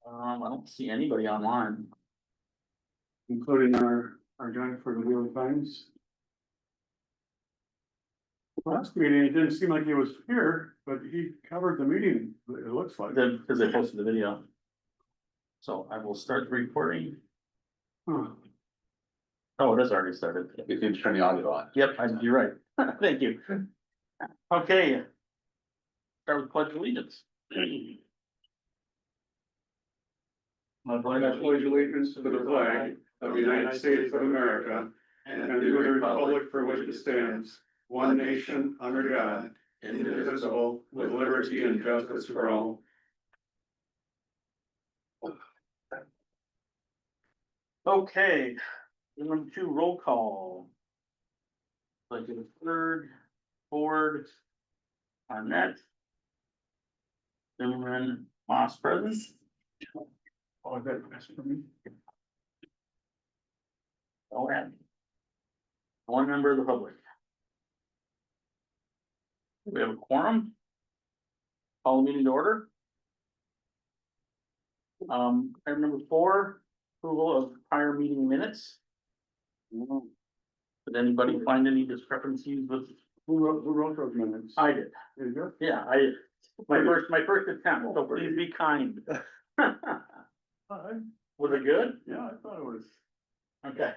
I don't see anybody online. Including our guy for the Wheel of Times. Last meeting, it didn't seem like he was here, but he covered the meeting, it looks like. Because they posted the video. So I will start recording. Huh. Oh, it has already started. We can turn the audio on. Yep, you're right. Thank you. Okay. Start with pledge of allegiance. I pledge allegiance to the flag of the United States of America and to the republic for which it stands, one nation under God, indivisible, with liberty and justice for all. Okay, number 2, roll call. Like the third, Ford, Arnett. Zimmerman, Moss present. Oh, that's for me. Oh, and one member of the public. We have a quorum. Call the meeting to order. Item number 4, approval of prior meeting minutes. Did anybody find any discrepancies with? Who wrote those minutes? I did. There you go. Yeah, my first attempt, so please be kind. Was it good? Yeah, I thought it was. Okay.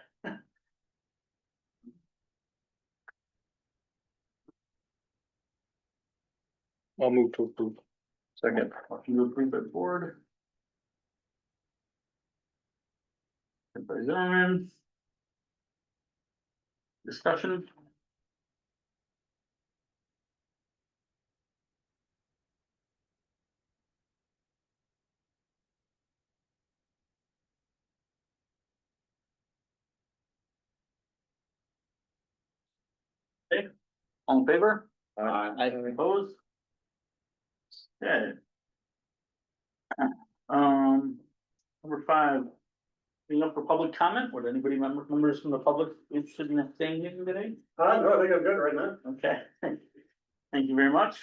I'll move to approve. Second. Motion to approve by board. By Zimmerman. Discussion. Okay, all in favor? Aye. Opposed? Okay. Number 5. Being up for public comment, would anybody members from the public interested in staying here today? No, I think I'm good right now. Okay, thank you very much.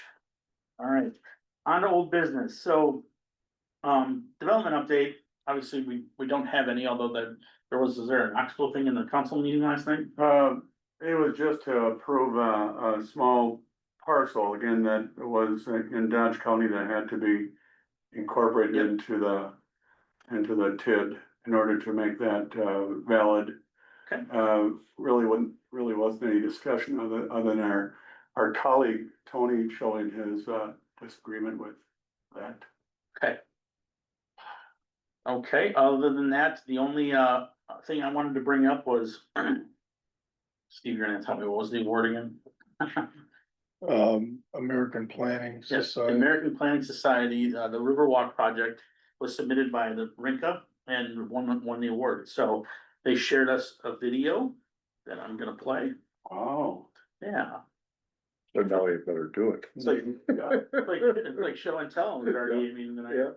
All right, on to old business, so. Development update, obviously, we don't have any, although is there an actual thing in the council meeting last night? It was just to approve a small parcel, again, that was in Dodge County that had to be incorporated Yep. into the TID in order to make that valid. Okay. Really wasn't any discussion other than our colleague Tony showing his disagreement with that. Okay. Okay, other than that, the only thing I wanted to bring up was Steve, you're gonna tell me what was the award again? American Planning Yes, the Society. American Planning Society, the Riverwalk project was submitted by the RINCA and won the award. So they shared us a video that I'm gonna play. Oh. Yeah, So now we better do it. it's like, it's like show and tell. We've already, I mean, Yeah.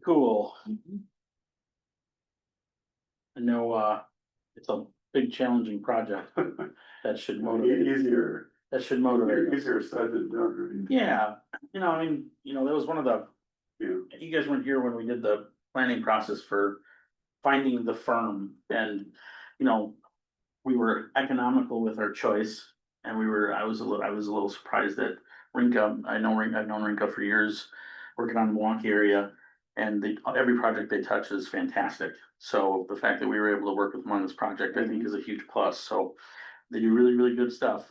cool. I know, it's a big challenging project. That should motivate, Easier, that should motivate. us. easier said than done, right? Yeah, I mean, that was one of the, Yeah. you guys weren't here when we did the planning process for finding the firm and, we were economical with our choice. And I was a little surprised that Rinka, I've known Rinka for years, working on the Milwaukee area. And every project they touch is fantastic. So the fact that we were able to work with them on this project, I think is a huge plus. So they do really, really good stuff.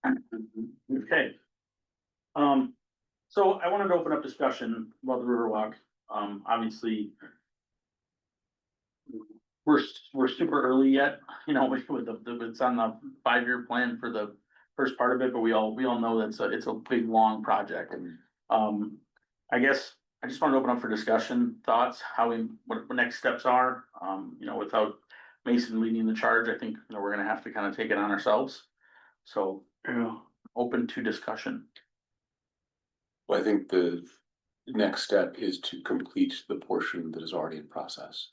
Okay. So I wanted to open up discussion about the Riverwalk. Obviously. We're super early yet, with it's on the 5-year plan for the first part of it, but we all know that it's a big, long project. I guess I just wanted to open up for discussion, thoughts, what next steps are, without Mason leading the charge, I think, we're gonna have to kind of take it on ourselves. So, Yeah. open to discussion. Well, I think the next step is to complete the portion that is already in process.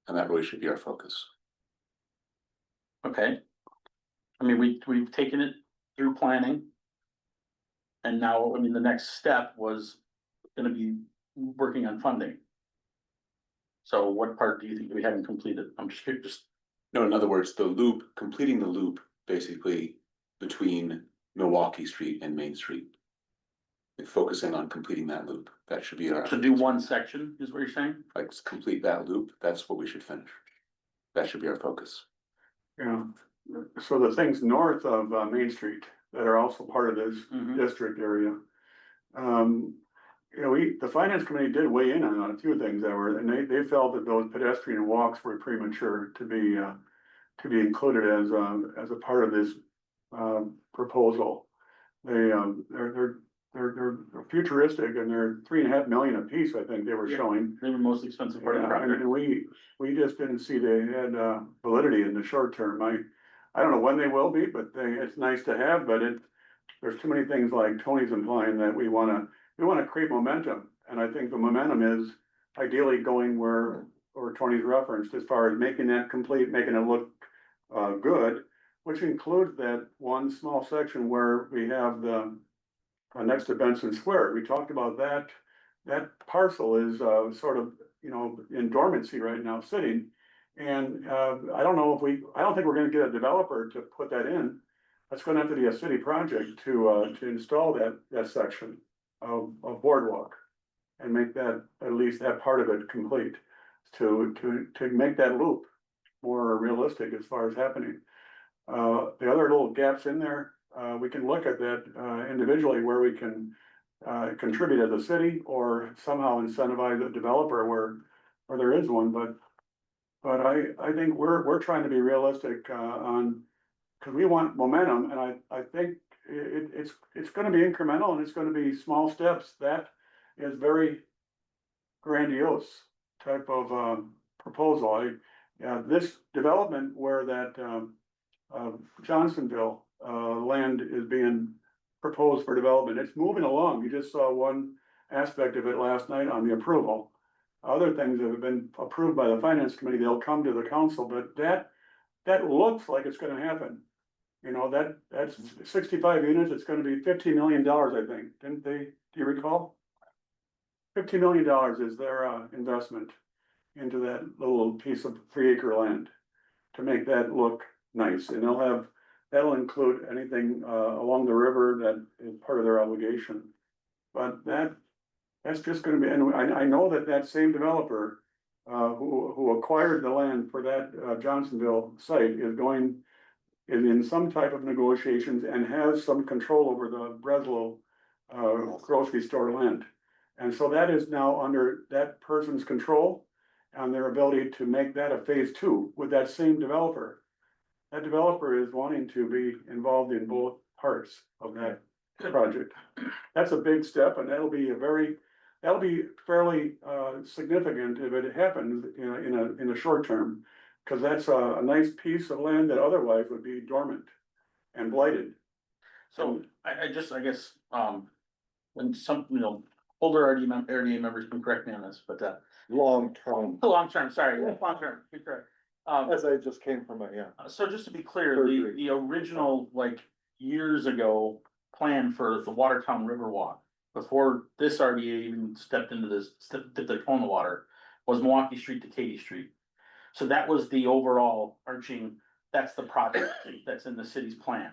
And that really should be our focus. Okay. I mean, we've taken it through planning. And now, the next step was gonna be working on funding. So what part do you think we haven't completed? I'm just, No, in other words, completing the loop, basically between Milwaukee Street and Main Street. And focusing on completing that loop, that should be our. to do one section is what you're saying? Like, complete that loop, that's what we should finish. That should be our focus. Yeah, so the things north of Main Street that are also part of this Mhm. district area. The finance committee did weigh in on a few things and they felt that those pedestrian walks were premature to be included as a part of this proposal. They're futuristic and they're $3.5 million a piece, I think they were Yeah. showing. They were the most expensive part of the Yeah, project. and we just didn't see they had validity in the short term. I don't know when they will be, but it's nice to have, but there's too many things like Tony's implying that we wanna create momentum. And I think the momentum is ideally going where Tony's referenced as far as making that complete, making it look good, which includes that one small section where we have the next to Benson Square. We talked about that. That parcel is sort of, in dormancy right now, sitting. And I don't think we're gonna get a developer to put that in. That's gonna have to be a city project to install that section of boardwalk. And make that, at least that part of it complete, to make that loop more realistic as far as happening. The other little gaps in there, we can look at that individually where we can contribute as a city or somehow incentivize a developer where there is one, but I think we're trying to be realistic on, because we want momentum, and I think it's gonna be incremental and it's gonna be small steps. That is very grandiose type of proposal. This development where that Johnsonville land is being proposed for development, it's moving along. You just saw one aspect of it last night on the approval. Other things that have been approved by the finance committee, they'll come to the council, but that looks like it's gonna happen. That's 65 units, it's gonna be $15 million, I think, didn't they, do you recall? $15 million is their investment into that little piece of 3-acre land to make that look nice, and that'll include anything along the river that is part of their obligation. But that's just gonna be, and I know that same developer who acquired the land for that Johnsonville site is in some type of negotiations and has some control over the Breslow grocery store land. And so that is now under that person's control and their ability to make that a phase 2 with that same developer. That developer is wanting to be involved in both parts of that project. That's a big step, and that'll be fairly significant if it happens in a short term. Cause that's a nice piece of land that otherwise would be dormant and blighted. So I guess, when some, older RDA members can correct me on this, but, Long term, long term, sorry, long term, you're correct. as I just came from a, yeah. So just to be clear, Third the, grade. the original, like, years ago, plan for the Watertown Riverwalk, before this RDA even stepped into this, dipped their toe in the water, was Milwaukee Street to Katy Street. So that was the overall arching, that's the project that's in the city's plan.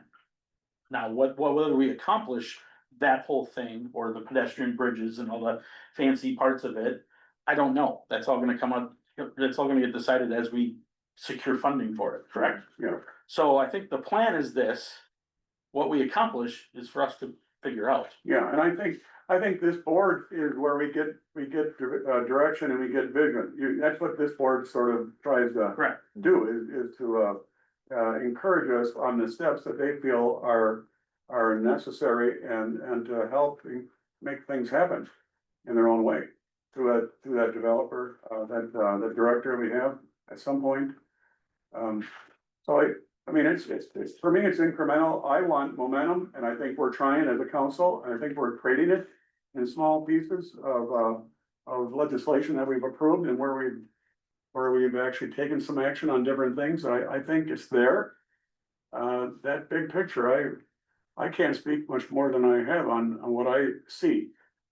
Now, whether we accomplish that whole thing, or the pedestrian bridges and all the fancy parts of it, I don't know. That's all gonna come up, that's all gonna get decided as we secure funding for it, correct? Yeah, So I think the plan is this, what we accomplish is for us to figure out. yeah, and I think this board is where we get direction and we get vision. That's what this board sort of tries to Correct. do, is to encourage us on the steps that they feel are necessary and to help make things happen in their own way through that developer, that director we have at some point. So I mean, it's, for me, it's incremental. I want momentum, and I think we're trying as a council, and I think we're creating it in small pieces of legislation that we've approved and where we've actually taken some action on different things. I think it's there. That big picture, I can't speak much more than I have on what I see.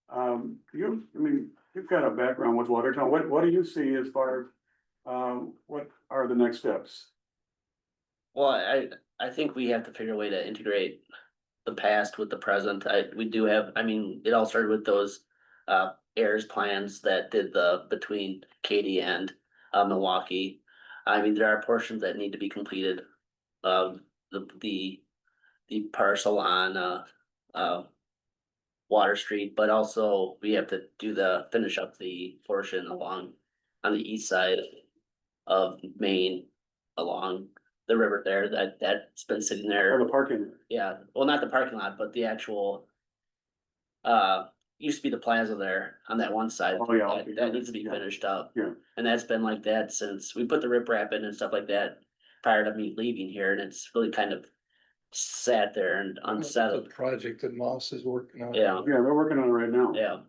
I mean, you've got a background with Watertown. What do you see as far as, what are the next steps? Well, I think we have to figure a way to integrate the past with the present. We do have, I mean, it all started with those AIRS plans that did between Katy and Milwaukee. I mean, there are portions that need to be completed. The parcel on Water Street, but also we have to finish up the portion along on the east side of Maine along the river there, that's been sitting Or there. the parking? Yeah, well, not the parking lot, but the actual. Used to be the plaza there on that one side. Oh, yeah. That needs to be Yeah. finished up. Yeah. And that's been like that since we put the riprap in and stuff like that prior to me leaving here, and it's really kind of sat there and unsettled. Project that Moss is working on. Yeah. Yeah, they're working on it right now. Yeah,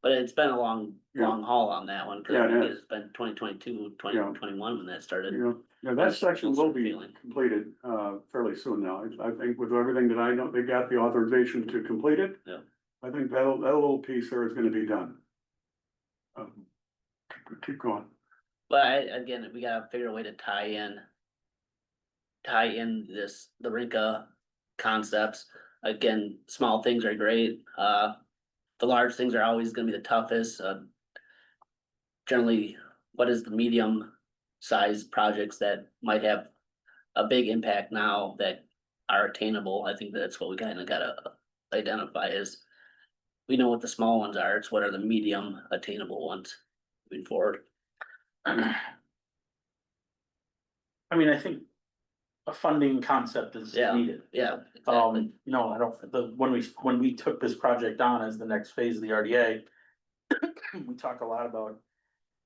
but it's been a long Yeah. haul on that one, cause Yeah, I it think is. it's been 2022, 2021 when that started. Yeah, that section will be Feeling. completed, fairly soon now. I think with everything that I know, they got the authorization to complete it. Yeah. I think that little piece there is gonna be done. Keep going. But again, we gotta figure a way to tie in the Rinka concepts. Again, small things are great, the large things are always gonna be the toughest, generally, what is the medium sized projects that might have a big impact now that are attainable? I think that's what we kinda gotta identify is, we know what the small ones are, it's what are the medium attainable ones moving forward. I mean, I think a funding concept is Yeah. needed. Yeah, exactly. No, I don't, when we took this project on as the next phase of the RDA, we talked a lot about,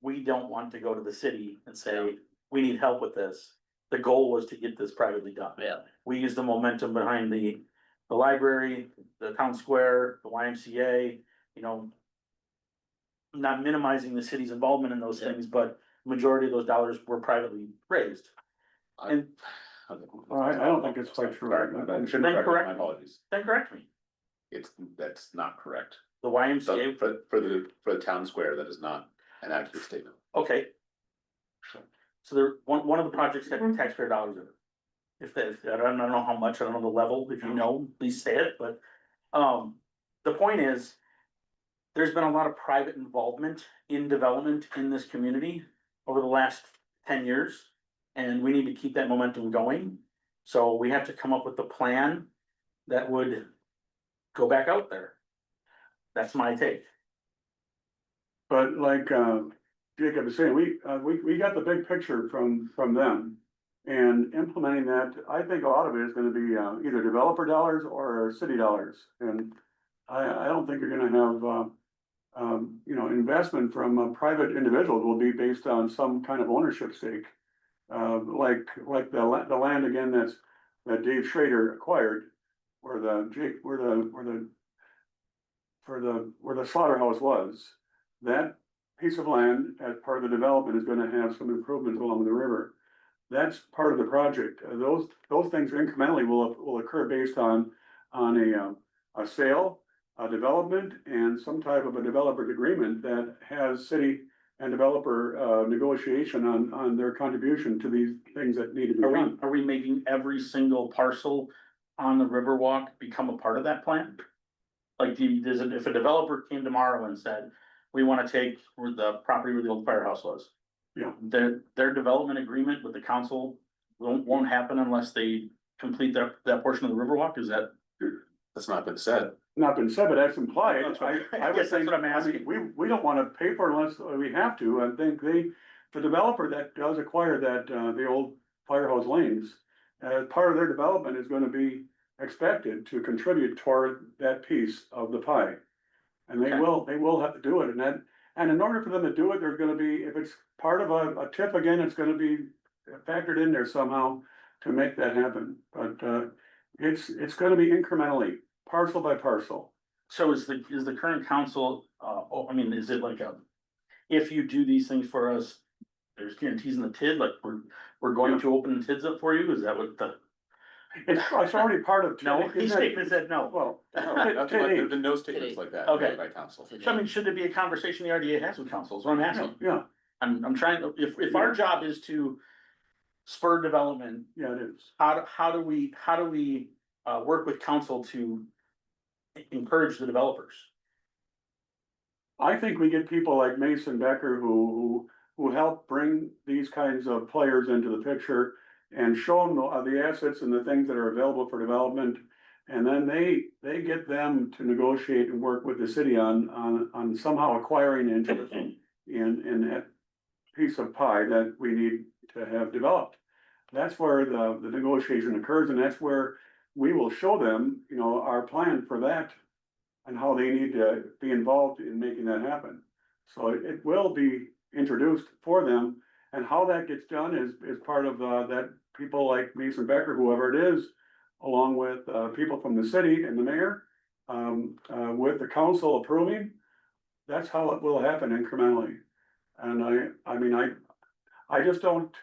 we don't want to go to the city and say, we need help with this. The goal was to get this privately done. Yeah, We used the momentum behind the library, the town square, the YMCA, you know. Not minimizing the city's involvement in those Yeah. things, but majority of those dollars were privately raised. And Well, I don't think it's quite true. I shouldn't Then correct, correct my me. apologies. then correct me, That's not correct. the So YMCA, for the town square, that is not an accurate statement. okay. So there, one of the projects had taxpayer dollars in it. If, I don't know how much, I don't know the level, if you know, please say it, but, the point is. There's been a lot of private involvement in development in this community over the last 10 years. And we need to keep that momentum going. So we have to come up with a plan that would go back out there. That's my take. But like, Jacob is saying, we got the big picture from them. And implementing that, I think a lot of it is gonna be, either developer dollars or city dollars. And I don't think you're gonna have, investment from private individuals will be based on some kind of ownership stake. Like the land again, that Dave Schrader acquired, where the where the slaughterhouse was, that piece of land as part of the development is gonna have some improvements along the river. That's part of the project. Those things incrementally will occur based on a sale, a development, and some type of a developer's agreement that has city and developer negotiation on their contribution to these things that need to be done. Are we making every single parcel on the Riverwalk become a part of that plan? Like, if a developer came tomorrow and said, we wanna take where the property where the old firehouse was. Yeah. Their development agreement with the council won't happen unless they complete that portion of the Riverwalk, is that? That's not been said. Not been said, but that's implied. That's what- I would Yes, that's think, what I'm I asking. mean, we don't wanna pay for it unless we have to. I think the developer that does acquire that, the old firehouse lanes, part of their development is gonna be expected to contribute toward that piece of the pie. And they Okay. will have to do it, and in order for them to do it, there's gonna be, if it's part of a tip again, it's gonna be factored in there somehow to make that happen. But, it's gonna be incrementally, parcel by parcel. So is the current council, I mean, is it like if you do these things for us, there's guarantees in the TID, like we're going to open the TIDs up for you, is that what the? It's already part of. No, he said no. Well, There've been no statements like that Okay. made by council. So I mean, should there be a conversation the RDA has with council, is what I'm asking. yeah, I'm trying to, if our job is to spur development, yeah, it is. how do we work with council to encourage the developers? I think we get people like Mason Becker who help bring these kinds of players into the picture and show them the assets and the things that are available for development. And then they get them to negotiate and work with the city on somehow acquiring interest in that piece of pie that we need to have developed. That's where the negotiation occurs, and that's where we will show them, our plan for that and how they need to be involved in making that happen. So it will be introduced for them, and how that gets done is part of that people like Mason Becker, whoever it is, along with people from the city and the mayor, with the council approving. That's how it will happen incrementally. And I mean, I just don't,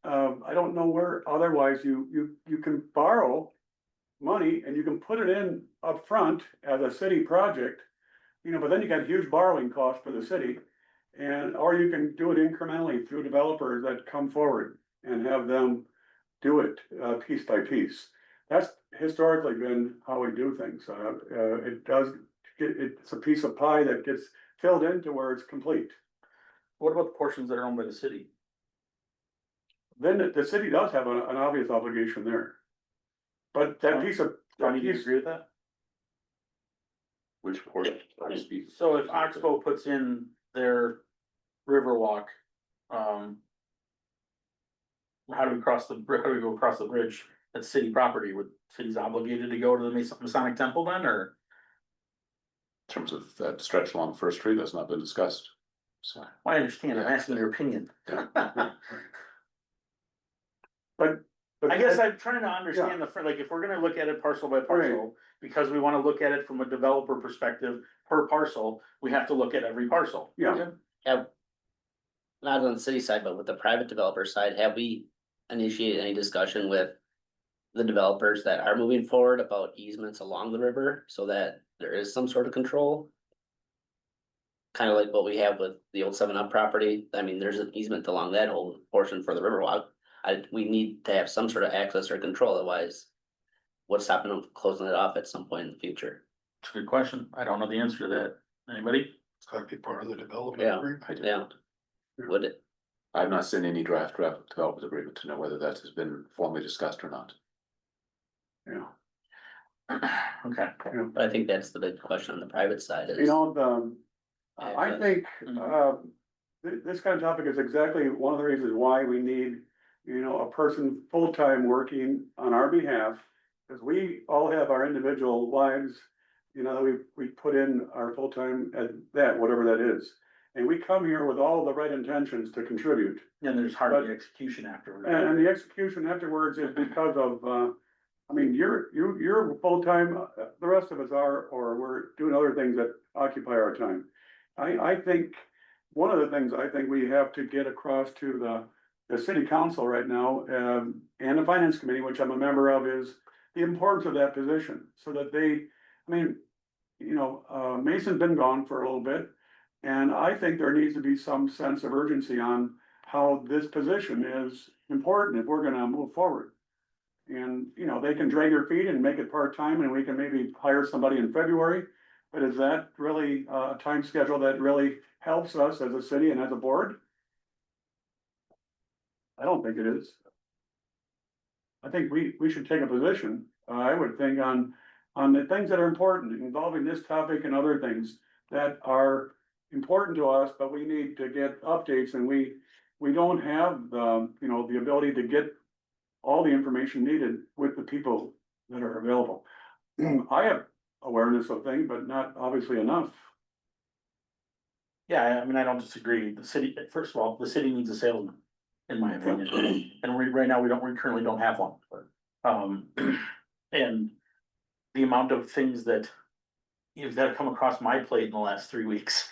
I don't know where otherwise you can borrow money and you can put it in upfront as a city project, but then you got huge borrowing costs for the city. Or you can do it incrementally through developers that come forward and have them do it piece by piece. That's historically been how we do things. It's a piece of pie that gets filled into where it's complete. What about the portions that are owned by the city? Then the city does have an obvious obligation there. But that piece of, Do you agree with that? Which portion? So if Oxbow puts in their Riverwalk, how do we go across the bridge? That's city property, where city's obligated to go to the Masonic Temple then, or? In terms of that stretch along First Street, that's not been discussed. So, Well, I understand, I'm asking your opinion. but. I guess I'm trying to understand like, if we're gonna look at it parcel by parcel, because we wanna look at it from a developer perspective per parcel, we have to look at every parcel. Yeah, Have, not on the city side, but with the private developer side, have we initiated any discussion with the developers that are moving forward about easements along the river so that there is some sort of control? Kind of like what we have with the old 7-Up property. I mean, there's an easement along that whole portion for the Riverwalk. We need to have some sort of access or control, otherwise what's stopping them from closing it off at some point in the future? It's a good question, I don't know the answer to that, anybody? It's gotta be part of the development. Yeah. agreement. Yeah. Would it? I've not seen any draft development agreement to know whether that has been formally discussed or not. yeah. Okay. But I think that's the big question on the private side is. I think, this kind of topic is exactly one of the reasons why we need, a person full-time working on our behalf. Cause we all have our individual lives, we put in our full-time at that, whatever that is. And we come here with all the right intentions to contribute. And there's hardly execution afterwards. And the execution afterwards is because of, I mean, you're full-time, the rest of us are, or we're doing other things that occupy our time. I think, one of the things I think we have to get across to the city council right now, and the finance committee, which I'm a member of, is the importance of that position, so that they, I mean, you know, Mason's been gone for a little bit. And I think there needs to be some sense of urgency on how this position is important if we're gonna move forward. And, you know, they can drag their feet and make it part-time and we can maybe hire somebody in February. But is that really a time schedule that really helps us as a city and as a board? I don't think it is. I think we should take a position, I would think, on the things that are important involving this topic and other things that are important to us, but we need to get updates and we don't have the, you know, the ability to get all the information needed with the people that are available. I have awareness of things, but not obviously enough. Yeah, I mean, I don't disagree. The city, first of all, the city needs a salesman, in my opinion. And right now, we currently don't have one, but, and the amount of things that have come across my plate in the last 3 weeks.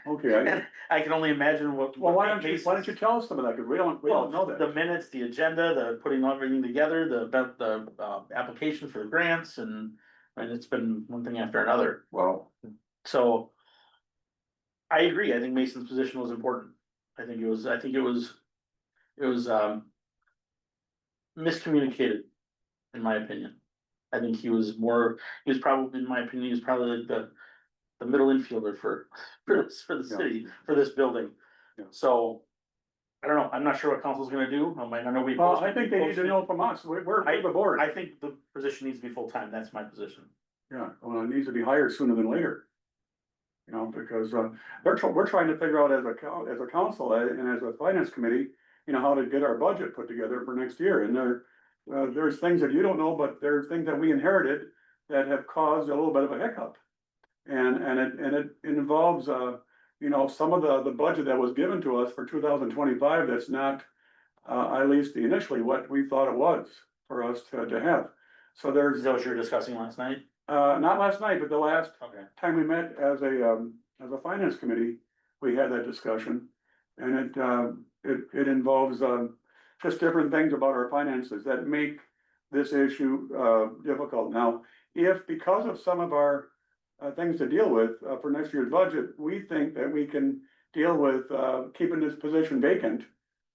Okay, I can only imagine what. well, why don't you tell us some of that, because we don't know that. The minutes, the agenda, the putting everything together, the application for the grants and it's been one thing after another. Well, So. I agree. I think Mason's position was important. I think it was miscommunicated, in my opinion. I think he was probably, in my opinion, he was probably like the middle infielder for the city, for this building. Yeah. So, I don't know. I'm not sure what council's gonna do. I know we. well, I think they need to know from us, we're the board. I think the position needs to be full-time. That's my position. Yeah, well, it needs to be higher sooner than later. You know, because we're trying to figure out as a council and as a finance committee, you know, how to get our budget put together for next year. And there's things that you don't know, but there's things that we inherited that have caused a little bit of a hiccup. And it involves, you know, some of the budget that was given to us for 2025, that's not, at least initially, what we thought it was for us to have. So Is that what you were discussing last night? not last night, but the last Okay. time we met as a finance committee, we had that discussion. And it involves, just different things about our finances that make this issue, difficult. Now, if because of some of our, things to deal with, for next year's budget, we think that we can deal with, keeping this position vacant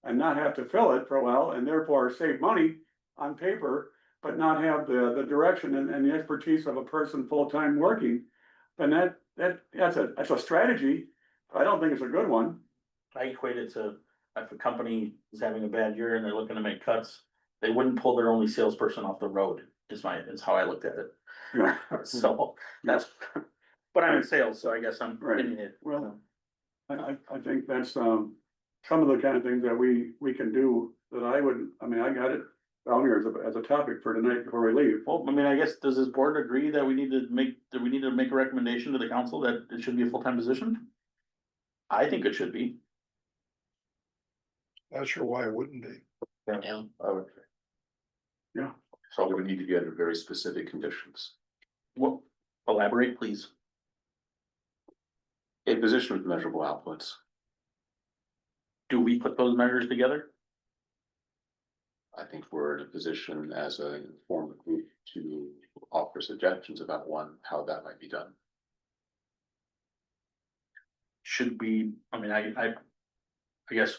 and not have to fill it for a while and therefore save money on paper, but not have the direction and the expertise of a person full-time working, then that's a strategy. I don't think it's a good one. I equate it to if a company is having a bad year and they're looking to make cuts, they wouldn't pull their only salesperson off the road, is how I looked at it. Yeah. So that's, but I'm in sales, so I guess I'm Right. hitting it. Well, I think that's, some of the kind of things that we can do that I mean, I got it down here as a topic for tonight before we leave. Well, I mean, I guess, does this board agree that we need to make a recommendation to the council that it should be a full-time position? I think it should be. Not sure why it wouldn't be. Yeah. Yeah. So we would need to get into very specific conditions. Well, elaborate, please. A position with measurable outputs. Do we put those measures together? I think we're in a position as a form of group to offer suggestions about how that might be done. Should we, I mean, I guess,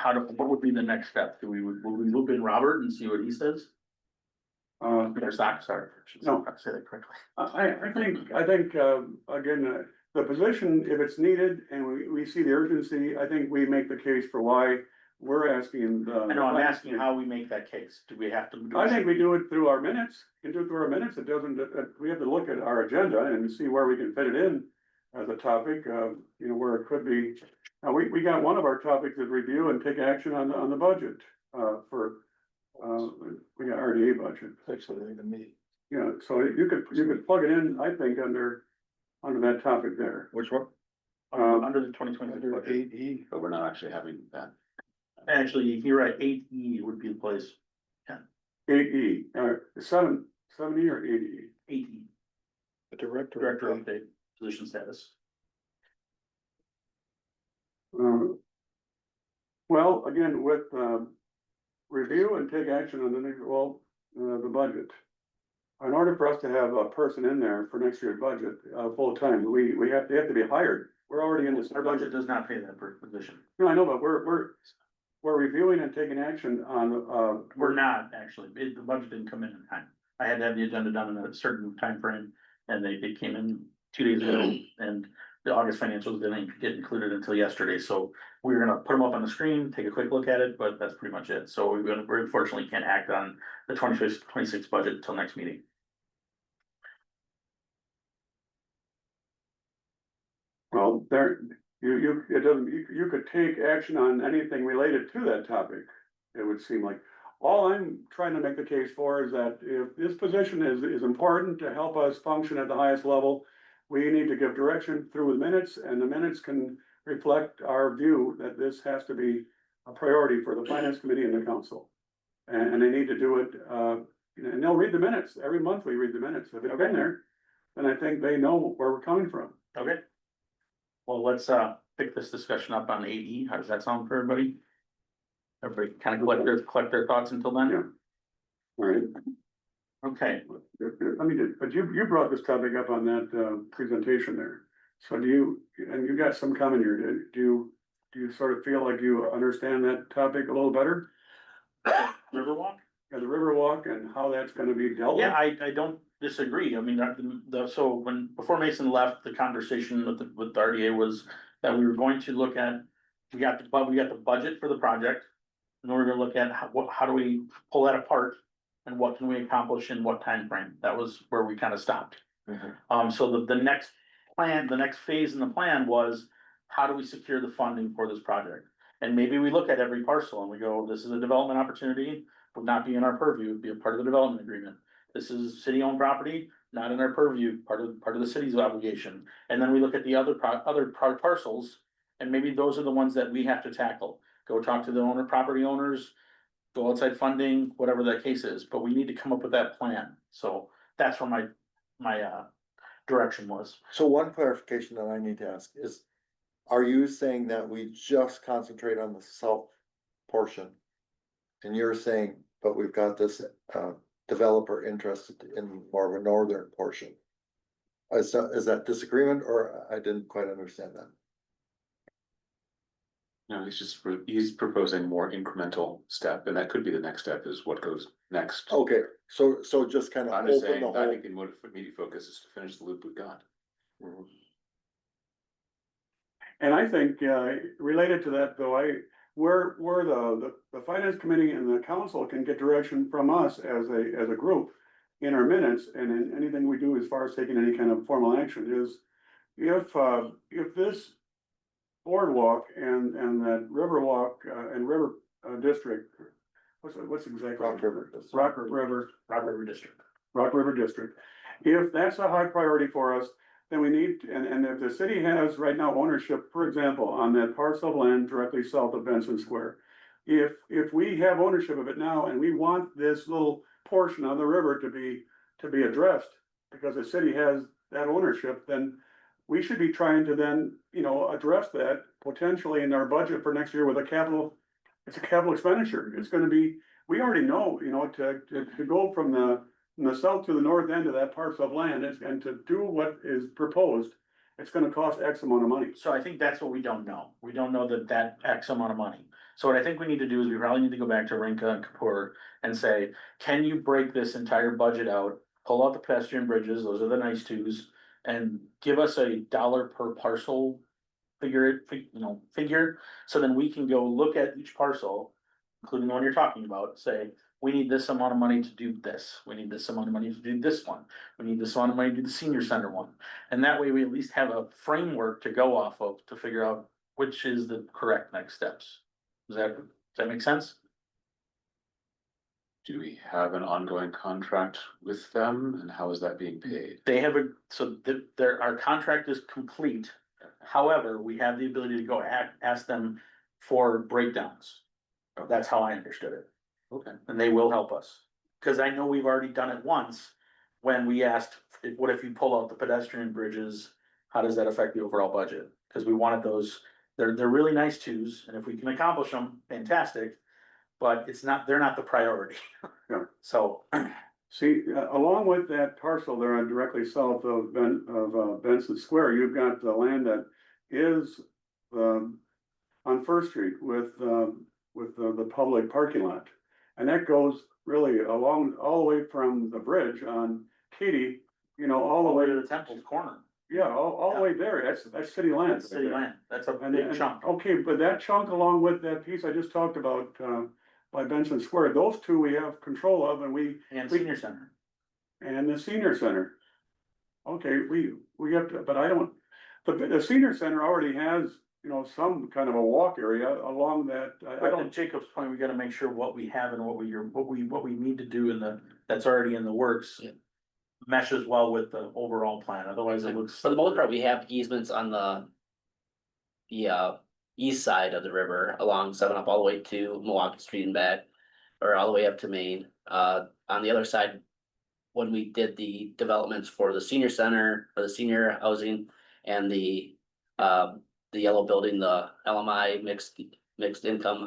what would be the next step? Will we loop in Robert and see what he says? Or sorry, No. I say that correctly. I think, again, the position, if it's needed and we see the urgency, I think we make the case for why we're asking. I know, I'm asking how we make that case. Do we have to? I think we do it through our minutes. You can do it through our minutes. It doesn't, we have to look at our agenda and see where we can fit it in as a topic, you know, where it could be. Now, we got one of our topics is review and take action on the budget, we got RDA budget. Actually, to me. Yeah, so you could plug it in, I think, under that topic there. Which one? Under the 2020 Under budget. 8E. But we're not actually having that. Actually, you're right, 8E would be the place. 8E, seven, 7E or 8E? 8E, The director. director update, position status. Well, again, with, review and take action on the next, well, the budget. In order for us to have a person in there for next year's budget, full time, they have to be hired. We're already in this. Our budget does not pay that per position. No, I know, but we're reviewing and taking action on, We're not actually, the budget didn't come in time. I had to have the agenda done in a certain time frame, and they came in 2 days ago, and the August financials didn't get included until yesterday, so we're gonna put them up on the screen, take a quick look at it, but that's pretty much it. So we unfortunately can't act on the 26 budget until next meeting. well, there, it doesn't, you could take action on anything related to that topic. It would seem like, all I'm trying to make the case for is that if this position is important to help us function at the highest level, we need to give direction through the minutes, and the minutes can reflect our view that this has to be a priority for the finance committee and the council. And they need to do it, and they'll read the minutes. Every month we read the minutes. If it's been there, then I think they know where we're coming from. Okay. Well, let's pick this discussion up on 8E. How does that sound for everybody? Everybody kind of collect their thoughts until then? Yeah. All right. Okay, I mean, but you brought this topic up on that presentation there. So and you got some comment here. Do you sort of feel like you understand that topic a little better? Riverwalk? Yeah, the Riverwalk and how that's gonna be dealt with? Yeah, I don't disagree. I mean, so before Mason left, the conversation with the RDA was that we were going to look at, we got the budget for the project. And we're gonna look at how do we pull that apart and what can we accomplish in what time frame? That was where we kind of stopped. So the next plan, the next phase in the plan was, how do we secure the funding for this project? And maybe we look at every parcel and we go, this is a development opportunity, would not be in our purview, would be a part of the development agreement. This is city-owned property, not in our purview, part of the city's obligation. And then we look at the other parcels, and maybe those are the ones that we have to tackle. Go talk to the property owners, go outside funding, whatever that case is, but we need to come up with that plan. So that's where my direction was. So one clarification that I need to ask is, are you saying that we just concentrate on the south portion? And you're saying, but we've got this developer interested in more of a northern portion? Is that disagreement, or I didn't quite understand that? No, he's proposing more incremental step, and that could be the next step is what goes next. Okay, so just kind of I'm just open saying, the I whole. think the immediate focus is to finish the loop we've got. And I think, related to that though, where the finance committee and the council can get direction from us as a group in our minutes, and in anything we do as far as taking any kind of formal action is, if this boardwalk and that Riverwalk, and River, district, what's exactly? Rock River. Rock River. Rock River District. Rock River District. If that's a high priority for us, then we need, and if the city has right now ownership, for example, on that parcel of land directly south of Benson Square. If we have ownership of it now and we want this little portion of the river to be addressed, because the city has that ownership, then we should be trying to then, address that potentially in our budget for next year with it's a capital expenditure. It's gonna be, we already know, to go from the south to the north end of that parcel of land, and to do what is proposed, it's gonna cost X amount of money. So I think that's what we don't know. We don't know that X amount of money. So what I think we need to do is we probably need to go back to Rinka and Kapoor and say, can you break this entire budget out? Pull out the pedestrian bridges, those are the nice twos, and give us a dollar per parcel figure, so then we can go look at each parcel, including the one you're talking about, say, we need this amount of money to do this, we need this amount of money to do this one, we need this amount of money to do the senior center one. And that way we at least have a framework to go off of to figure out which is the correct next steps. Does that make sense? Do we have an ongoing contract with them, and how is that being paid? They have our contract is complete. However, we have the ability to go ask them for breakdowns. That's how I understood it, Okay, and they will help us. cause I know we've already done it once. When we asked, what if you pull out the pedestrian bridges, how does that affect the overall budget? Cause we wanted those, they're really nice twos, and if we can accomplish them, fantastic. But it's not, they're not the priority. Yeah. So, See, along with that parcel there on directly south of Benson Square, you've got the land that is, on First Street with the public parking lot. And that goes really along, all the way from the bridge on Katy, you know, all the way to the Temple's corner, yeah, all the way there, that's city land. that's city land, that's a And, big chunk. okay, but that chunk along with that piece I just talked about, by Benson Square, those two we have control of and And senior center. and the senior center. Okay, we have to, but I don't, the senior center already has, you know, some kind of a walk area along that, I But don't. to Jacob's point, we gotta make sure what we have and what we need to do in the, that's already in the works. Yeah. Meshes well with the overall plan, otherwise it looks. For the most part, we have easements on the east side of the river along 7 Up all the way to Milwaukee Street and back, or all the way up to Maine. On the other side, when we did the developments for the senior center, for the senior housing and the yellow building, the LMI mixed income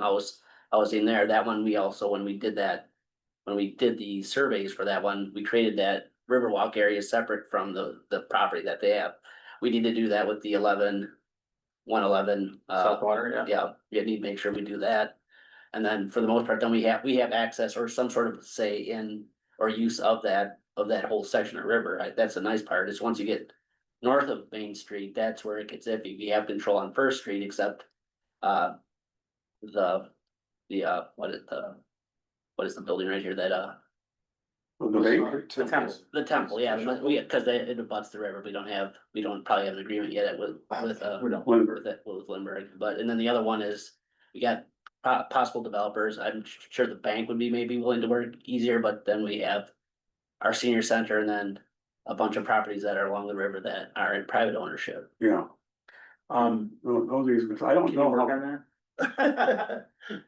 housing there, that one we also, when we did the surveys for that one, we created that Riverwalk area separate from the property that they have. We need to do that with the 111, South water, yeah. you need to make sure we do that. And then for the most part, then we have access or some sort of say in or use of that whole section of river. That's the nice part, is once you get north of Main Street, that's where it gets iffy. We have control on First Street except what is the building right here that The bank? The Temple. the temple, yeah, cause it abuts the river. We don't probably have an agreement yet with Lindbergh, but, and then the other one is, we got possible developers. I'm sure the bank would be maybe willing to work easier, but then we have our senior center and then a bunch of properties that are along the river that are in private ownership. Yeah, those easements, I don't Can you know work how, on that?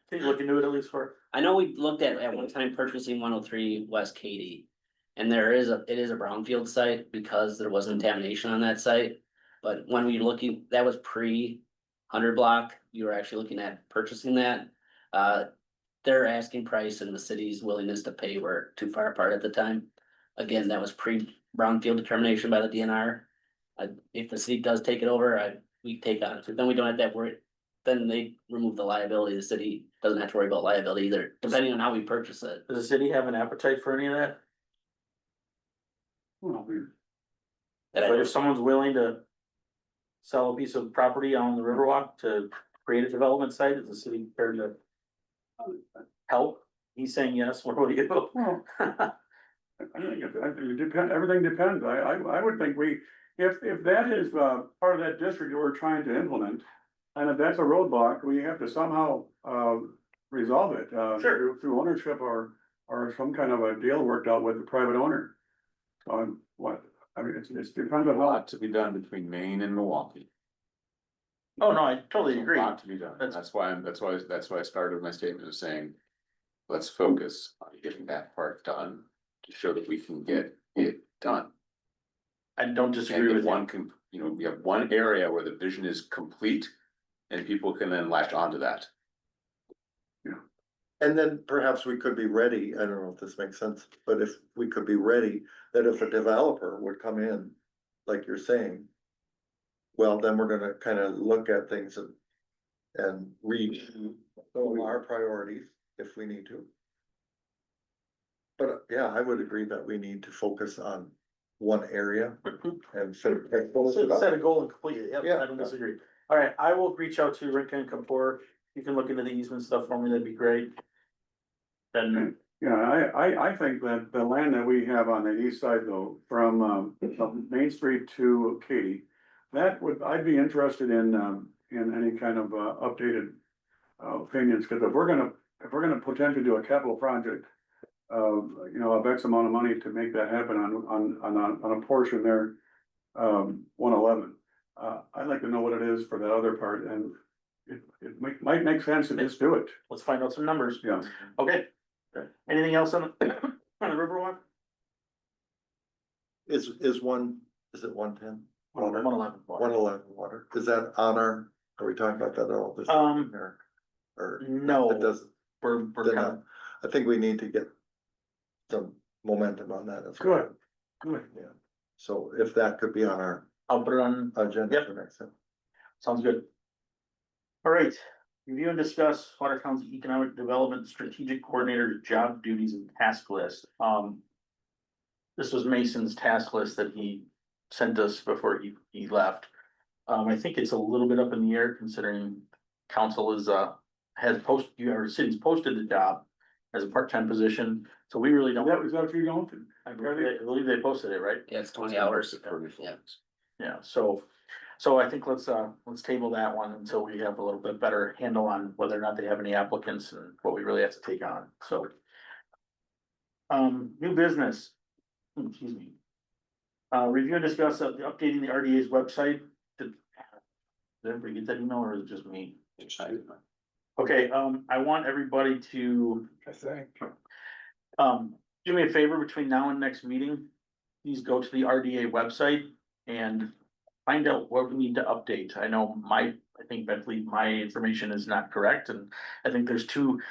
Can you look into it at least for? I know we looked at one time purchasing 103 West Katy. And it is a brownfield site because there was contamination on that site. But when we looking, that was pre-100 block, you were actually looking at purchasing that. Their asking price and the city's willingness to pay were too far apart at the time. Again, that was pre-brownfield determination by the DNR. If the city does take it over, we take on it, so then we don't have that worry. Then they remove the liability, the city doesn't have to worry about liability either, depending on how we purchase it. Does the city have an appetite for any of that? well, That I But know. if someone's willing to sell a piece of property on the Riverwalk to create a development site, is the city prepared to help? He's saying yes, what do you do? well, I think it depends, everything depends, I would think if that is, part of that district that we're trying to implement. And if that's a roadblock, we have to somehow, resolve it, Sure. through ownership or some kind of a deal worked out with the private owner. It's depends on A how, lot to be done between Maine and Milwaukee. Oh, no, I totally There's a agree. lot to be done. That's why I started my statement of saying, let's focus on getting that part done to show that we can get it done. I don't And disagree if with you. one can, we have one area where the vision is complete and people can then latch onto that. And then perhaps we could be ready, I don't know if this makes sense, but if we could be ready, that if a developer would come in, like you're saying. Well, then we're gonna kind of look at things and read some of our priorities if we need to. But yeah, I would agree that we need to focus on one area and set it up. Set a goal and complete it, yep, Yeah. I don't disagree. All right, I will reach out to Rick and Kapoor, you can look into the easement stuff for me, that'd be great. Then, yeah, I think that the land that we have on the east side though, from Main Street to Katy. I'd be interested in any kind of updated opinions, cause if we're gonna potentially do a capital project. Of X amount of money to make that happen on a portion there, 111. I'd like to know what it is for that other part, and it might make sense to just do it, let's find out some numbers. yeah. Okay, anything else on on the Riverwalk? Is one, is it 110? 111. 111 water, is that on our, are we talking about that at all? This Um, evening, or no. it doesn't, We're then kind of, I think we need to get some momentum on that as well. good. Yeah, so if that could be on our I'll put it on, agenda Yep. for next time. sounds good. All right, review and discuss Watertown's Economic Development Strategic Coordinator job duties and task list. This was Mason's task list that he sent us before he left. I think it's a little bit up in the air considering council has our city's posted the job as a part-time position, so we really don't. Is that what you're going to? I believe they posted it, right? Yeah, it's 20 hours. Yeah. Yeah, so I think let's table that one until we have a little bit better handle on whether or not they have any applicants and what we really have to take on, so. New business, excuse me. Review and discuss updating the RDA's website. Did everybody get that email or is it just me? Okay, I want everybody to, I think. do me a favor between now and next meeting. Please go to the RDA website and find out what we need to update. I know I think Bentley, my information is not correct, and I think there's 2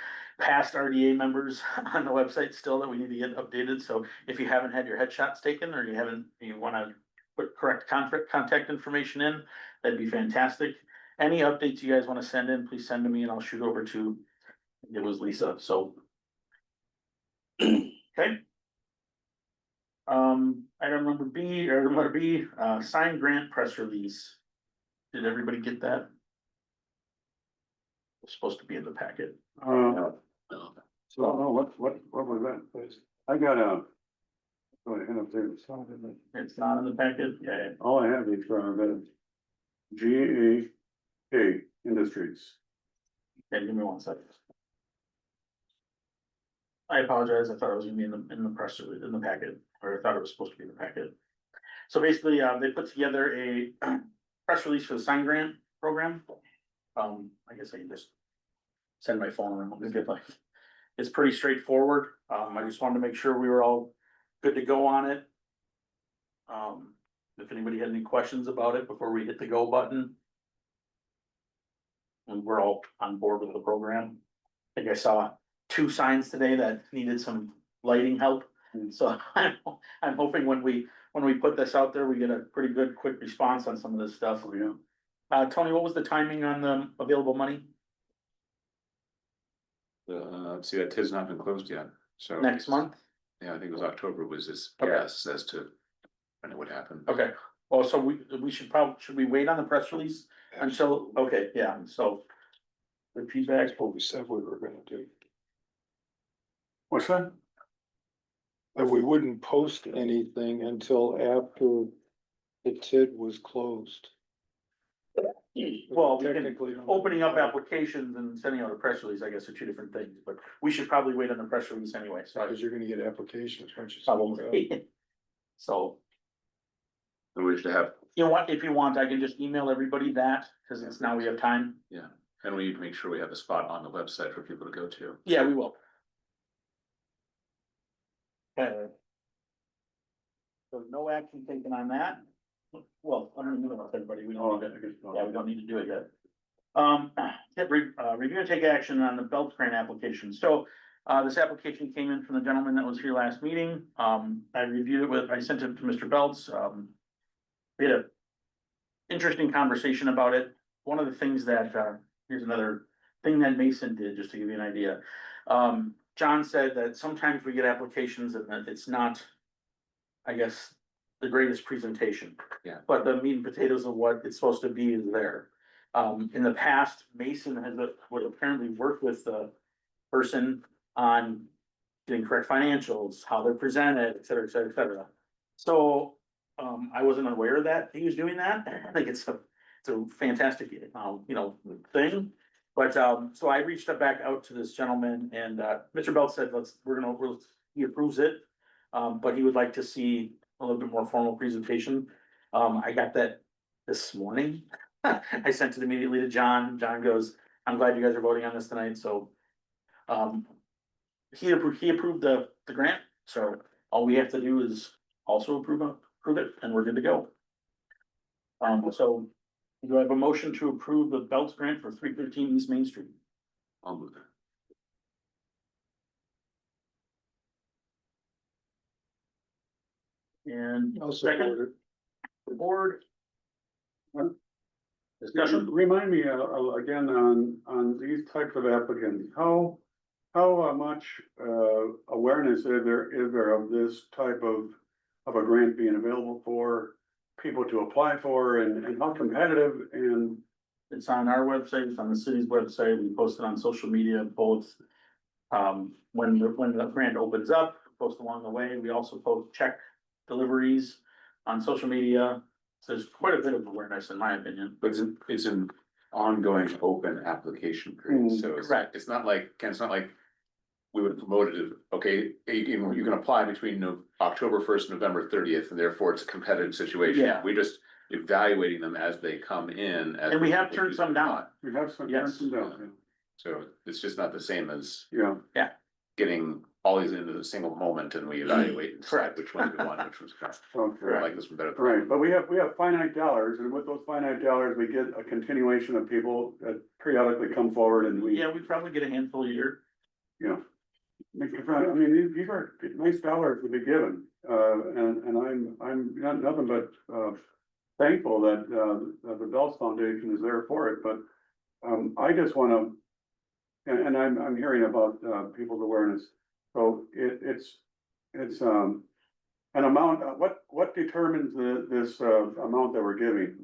past RDA members on the website still that we need to get updated, so if you haven't had your headshots taken, or you wanna put correct contact information in, that'd be fantastic. Any updates you guys wanna send in, please send to me and I'll shoot over to, it was Lisa, so. Okay. Item number B, signed grant press release. Did everybody get that? It's supposed to be in the packet. So, what was that, please? I got go ahead up there. It's not in the packet, yeah, All I have is GAA Industries. give me 1 second. I apologize, I thought it was gonna be in the press release, in the packet, or I thought it was supposed to be in the packet. So basically, they put together a press release for the sign grant program. I guess I can just send my phone around. It's pretty straightforward. I just wanted to make sure we were all good to go on it. If anybody had any questions about it before we hit the go button. And we're all on board with the program. I think I saw 2 signs today that needed some lighting help. So I'm hoping when we put this out there, we get a pretty good, quick response on some of this stuff. Oh, yeah. Tony, what was the timing on the available money? Let's see, that TID's not been closed yet, so. Next month? Yeah, I think it was October was his Okay. guess as to when it would happen. Okay, well, so we should we wait on the press release until, okay, yeah, so. The feedback, What we said we were gonna do. What's that? That we wouldn't post anything until after the TID was closed. well, we can, Technically. opening up applications and sending out a press release, I guess, are 2 different things, but we should probably wait on the press release anyway, so. Because you're gonna get applications, once you. Probably. So, And we should have, you know what, if you want, I can just email everybody that, cause it's now we have time. yeah, and we need to make sure we have a spot on the website for people to go to. Yeah, we will. Okay. So no action taken on that. Well, I don't know about everybody, we don't need to, yeah, we don't need to do it yet. Review and take action on the belt grant application. So, this application came in from the gentleman that was here last meeting. I reviewed it I sent it to Mr. Belts. We had a interesting conversation about it. One of the things that, here's another thing that Mason did, just to give you an idea. John said that sometimes we get applications and that it's not, I guess, the greatest presentation. Yeah. But the meat and potatoes of what it's supposed to be is there. In the past, Mason would apparently work with the person on getting correct financials, how they're presented, et cetera, et cetera, et cetera. So, I wasn't aware that he was doing that. I think it's a fantastic, thing. But, so I reached back out to this gentleman and, Mr. Belt said, he approves it. But he would like to see a little bit more formal presentation. I got that this morning. I sent it immediately to John. John goes, I'm glad you guys are voting on this tonight, so. He approved the grant, So all we have to do is also approve it, and we're good to go. So do I have a motion to approve the Belts grant for 313 East Main Street? I'll move that. And I'll second, support it. the board. Discussion? Remind me, again, on these types of applicants, how much, awareness is there of this type of a grant being available for people to apply for, and how competitive, and It's on our website, it's on the city's website, we post it on social media, both. When the grant opens up, post along the way, we also post check deliveries on social media. So there's quite a bit of awareness, in my opinion. But it's an ongoing open application period, so correct. it's not like, Ken, it's not like. We would promote it, okay, you can apply between October 1st, November 30th, and therefore it's a competitive situation. Yeah. We're just evaluating them as they come in. And we have turned some down. we have some. Yes. So it's just not the same as Yeah, getting all these into a single moment and we evaluate and decide Correct. which ones we want, which ones we okay. like this one better. Right, but we have finite dollars, and with those finite dollars, we get a continuation of people that periodically come forward, and we, Yeah, we probably get a handful a year. you know. I mean, these are nice dollars to be given, and I'm not nothing but, thankful that, the Bells Foundation is there for it, but, I just wanna, and I'm hearing about, people's awareness. So it's, an amount, what determines this amount that we're giving?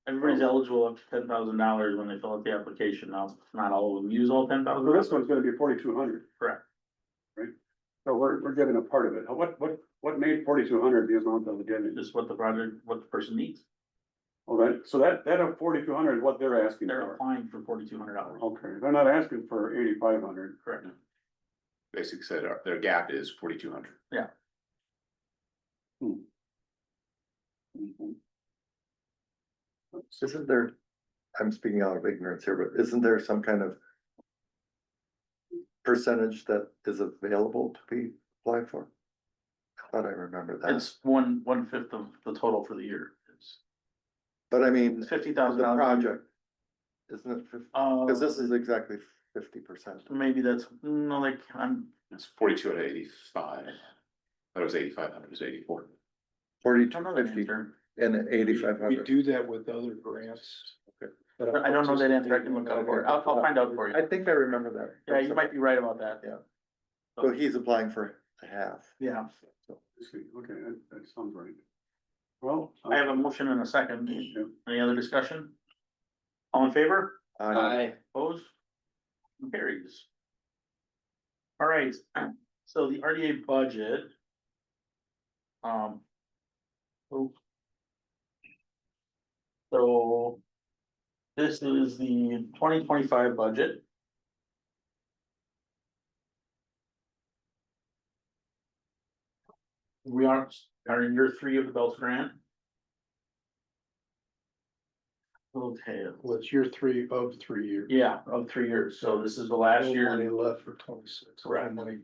Everybody's eligible up to $10,000 when they fill out the application. Now, not all of them use all 10,000. So this one's gonna be 4,200, Correct. so we're giving a part of it. What made 4,200 the amount that we're giving? Just what the person needs. Well, that 4,200 is what they're asking They're for. applying for $4,200. Okay, they're not asking for 8,500. Correct. Basically said their gap is 4,200. Isn't there, I'm speaking out of ignorance here, but isn't there some kind of percentage that is available to be applied for? I thought I remember that, It's one-fifth of the total for the year. It's but I mean, $50,000. the project, isn't it, because this Uh, is exactly 50%. maybe that's, no, like, It's 42 out of 85. That was 8,500, it was 84. 40 I don't know to that 50 answer. and 8,500. We do that with other grants. Okay. I don't know that answer. I can look up for it. I'll find out for you. I think I remember that. Yeah, you might be right about that. Yeah. So he's applying for a half. Yeah, Okay, that sounds right. Well. I have a motion and a second. Yeah. Any other discussion? All in favor? I Opposed? Carries. All right, so the RDA budget. Oh. So. This is the 2025 budget. We are in year 3 of the Belts grant. Okay, Well, it's year 3 of 3 years. yeah, of 3 years, so this is the last No year. money left for 26, no Correct. money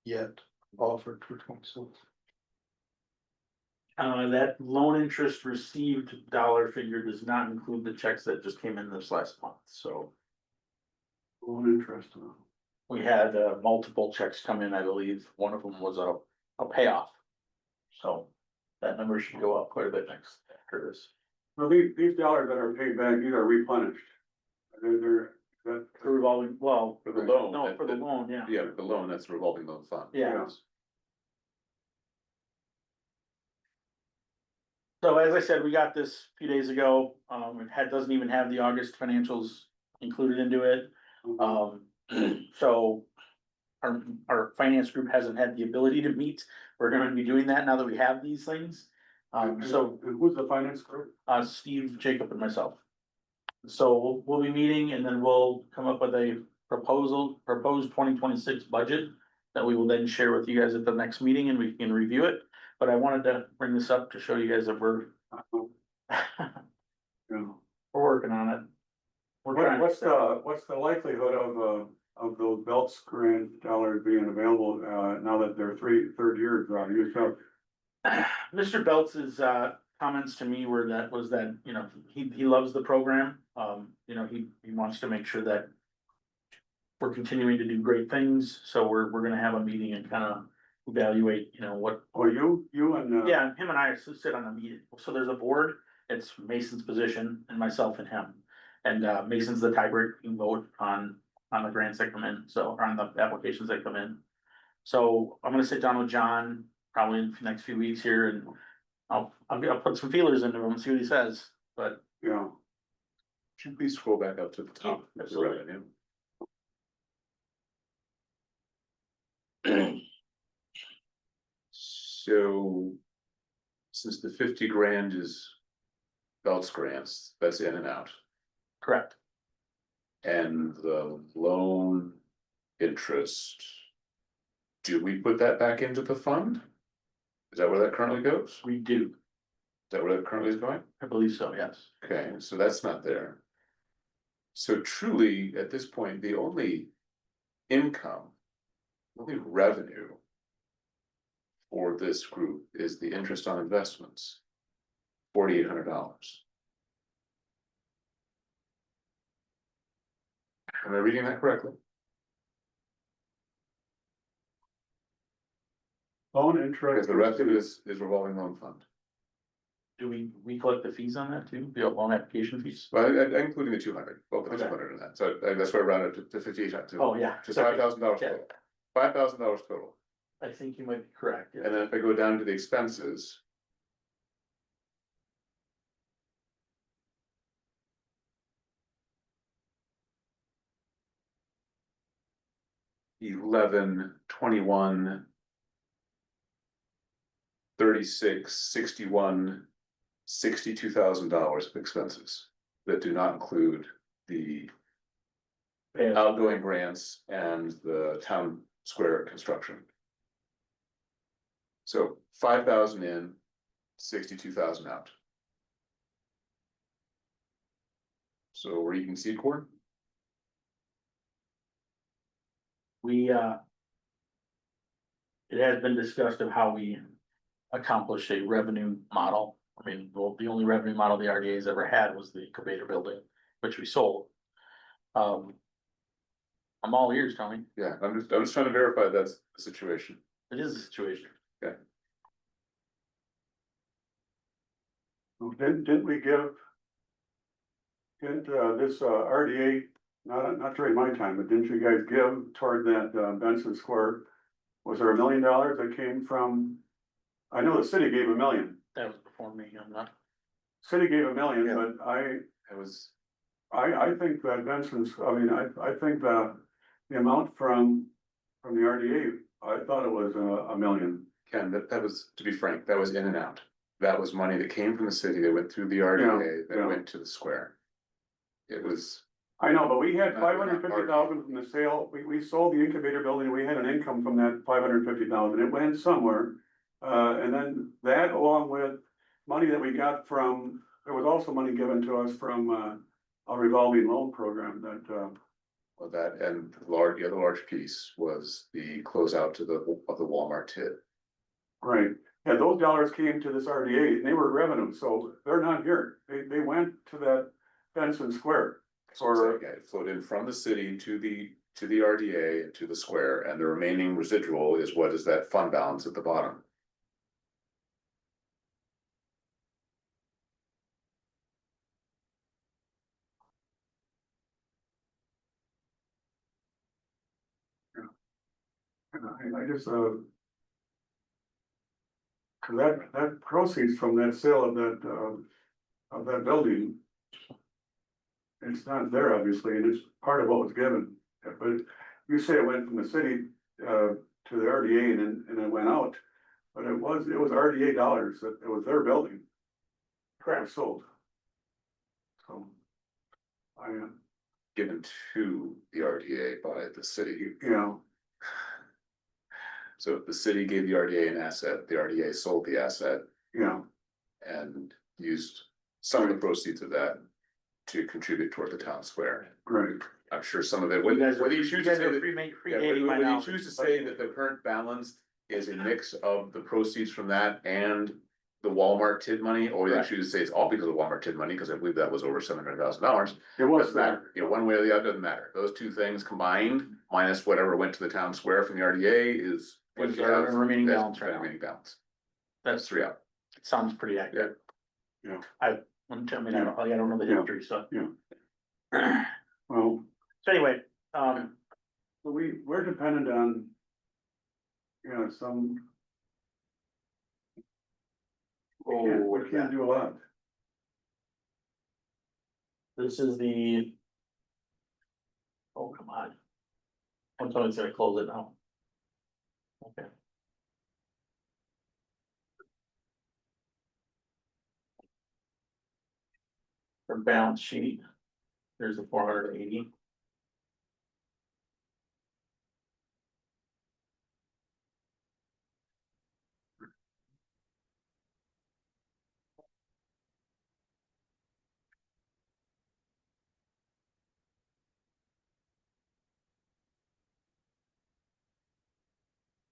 yet offered for 26. That loan interest received dollar figure does not include the checks that just came in this last month, so. Interesting. We had multiple checks come in, I believe, one of them was a payoff. So that number should go up quite a bit next after this. Well, these dollars that are paid back, these are replenished. They're, that. The revolving, well, For the loan. no, for the loan, yeah. Yeah, the loan, that's a revolving loan fund. Yeah. So as I said, we got this a few days ago, doesn't even have the August financials included into it. So our finance group hasn't had the ability to meet. We're gonna be doing that now that we have these things. So, And who's the finance group? Steve, Jacob and myself. So we'll be meeting and then we'll come up with a proposed 2026 budget that we will then share with you guys at the next meeting and we can review it. But I wanted to bring this up to show you guys that we're Yeah. working on it. We're trying. What's the likelihood of of those Belts grant dollars being available, now that their third year is around, you so. Mr. Beltz's comments to me were that, you know, he loves the program. You know, he wants to make sure that we're continuing to do great things, so we're gonna have a meeting and kind of evaluate, you know, what. Oh, you and. Yeah, him and I sit on a meeting, so there's a board, it's Mason's position and myself and him. And Mason's the tiebreaking vote on the grants that come in, so, or on the applications that come in. So I'm gonna sit down with John probably in the next few weeks here and I'll put some feelers into him and see what he says, but. Yeah, Should you please scroll back up to the top? of the Absolutely. revenue? So, since the 50 grand is Belts grants, that's in and out, Correct. and the loan interest. Do we put that back into the fund? Is that where that currently goes? Is We do, that where that currently is going? I believe so, yes. Okay, so that's not there. So truly, at this point, the only income, only revenue for this group is the interest on investments, $4,800. Am I reading that correctly? loan Because interest. the rest of it is revolving loan fund. Do we collect the fees on that too, the loan application fees? Well, including the 200, both of the Okay. 200 in that, so that's why I rounded to 58, Oh, yeah. to $5,000 Yeah. total. $5,000 total, I think you might be correct, yeah. and then if I go down to the expenses. $11,21. 36, 61, $62,000 of expenses that do not include the outgoing grants and the town square construction. So 5,000 in, 62,000 out. So we're eating seed corn? We, it has been discussed of how we accomplish a revenue model. I mean, well, the only revenue model the RDA's ever had was the incubator building, which we sold. I'm all ears, Tony. Yeah, I'm just trying to verify that's the situation. It is a situation. Didn't we give? Didn't this RDA, not during my time, but didn't you guys give toward that Benson Square? Was there $1 million that came from? I know the city gave $1 million. That was before me, I'm not. City gave $1 million, Yeah. but It was, I think that Benson's, I mean, I think the amount from the RDA, I thought it was $1 million. Ken, that was, to be frank, that was in and out. That was money that came from the city, that went through the RDA, Yeah, that yeah. went to the square. It was, I know, but we had Not- $550,000 from the sale, we sold the incubator building, we had an income from that $550,000, it went somewhere. And then that along with money that we got from, there was also money given to us from a revolving loan program that, well, that, and the other large piece was the closeout of the Walmart tip. right. And those dollars came to this RDA and they were revenue, so they're not here, they went to that Benson Square. So yeah, it flowed in from the city to the RDA and to the square, and the remaining residual is what is that fund balance at the bottom. And I just, that proceeds from that sale of that building. It's not there, obviously, and it's part of what was given, but you say it went from the city, to the RDA and it went out. But it was RDA dollars, that it was their building. Correct. Sold. So. Given to the RDA by the city. You know, So if the city gave the RDA an asset, the RDA sold the asset you know, and used some of the proceeds of that to contribute toward the town square. right, I'm sure some of it, You guys whether are, you you choose to guys say are that. free, free Yeah, hating my whether you knowledge. choose to say that the current balance is a mix of the proceeds from that and the Walmart TID money, or you Correct. choose to say it's all because of Walmart TID money, because I believe that was over $700,000. It was Doesn't matter, you know, one way or the other, doesn't matter. Those two things combined, minus whatever went to the town square from the RDA is. what Is you our have remaining as balance right now. Remaining balance, That's that's three out. sounds pretty accurate. Yeah. I mean, I don't know the Yeah. history, so. Yeah. Well, So anyway, we're dependent on. You know, we can't do a lot. this is the. Oh, come on. I'm telling you, gonna close it now. Okay. For balance sheet, there's the 480.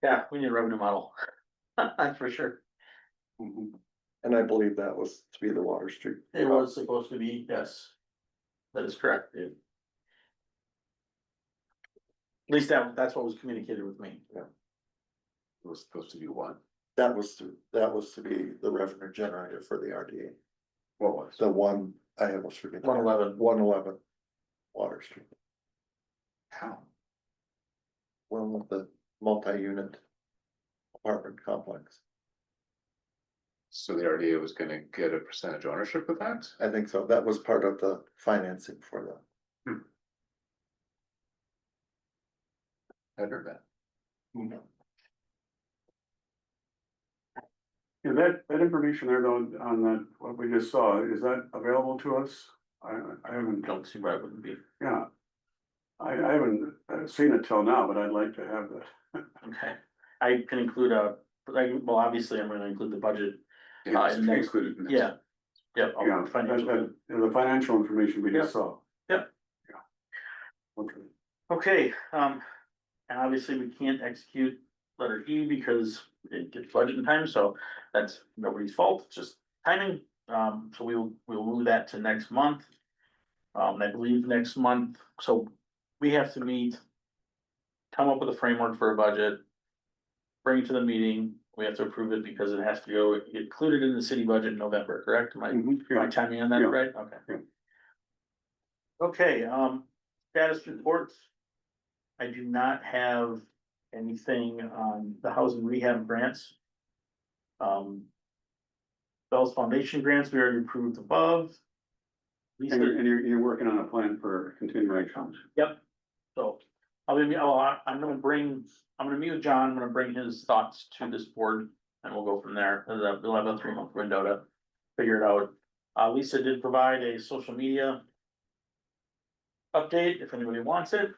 Yeah, we need a revenue model. That's for sure. And I believe that was to be the Water Street. It was supposed to be, yes. That is correct, dude. At least that's what was communicated with me. It was supposed to be one. That was to be the revenue generator for the RDA. What was? The one, I almost forget. 111. 111 Water Street, How? one with the multi-unit apartment complex. So the RDA was gonna get a percentage ownership of that? I think so. That was part of the financing for that. I'd heard that. Yeah, that information there though, on that, what we just saw, is that available to us? I haven't, Don't see why it wouldn't be. yeah. I haven't seen it till now, but I'd like to have that. Okay. I can include well, obviously, I'm gonna include the budget. Yeah, it should be next- included in this. Yeah. Yep. Yeah, Financial. the financial information we just saw. Yep. Yeah. Okay. Okay, and obviously we can't execute letter E because it gets budget in time, so that's nobody's fault, it's just timing. So we'll move that to next month. I believe next month, so we have to meet. Come up with a framework for a budget. Bring it to the meeting, we have to approve it because it has to go included in the city budget in November, correct? Am I Yeah. timing on that Yeah. right? Okay. Yeah. Okay, status reports. I do not have anything on the housing rehab grants. Bell's Foundation grants, we already approved above. And Lisa, you're working on a plan for continuation. yep, so, I'm gonna meet with John, I'm gonna bring his thoughts to this board, and we'll go from there, and we'll have a 3-month window to figure it out. Lisa did provide a social media update, if anybody wants it,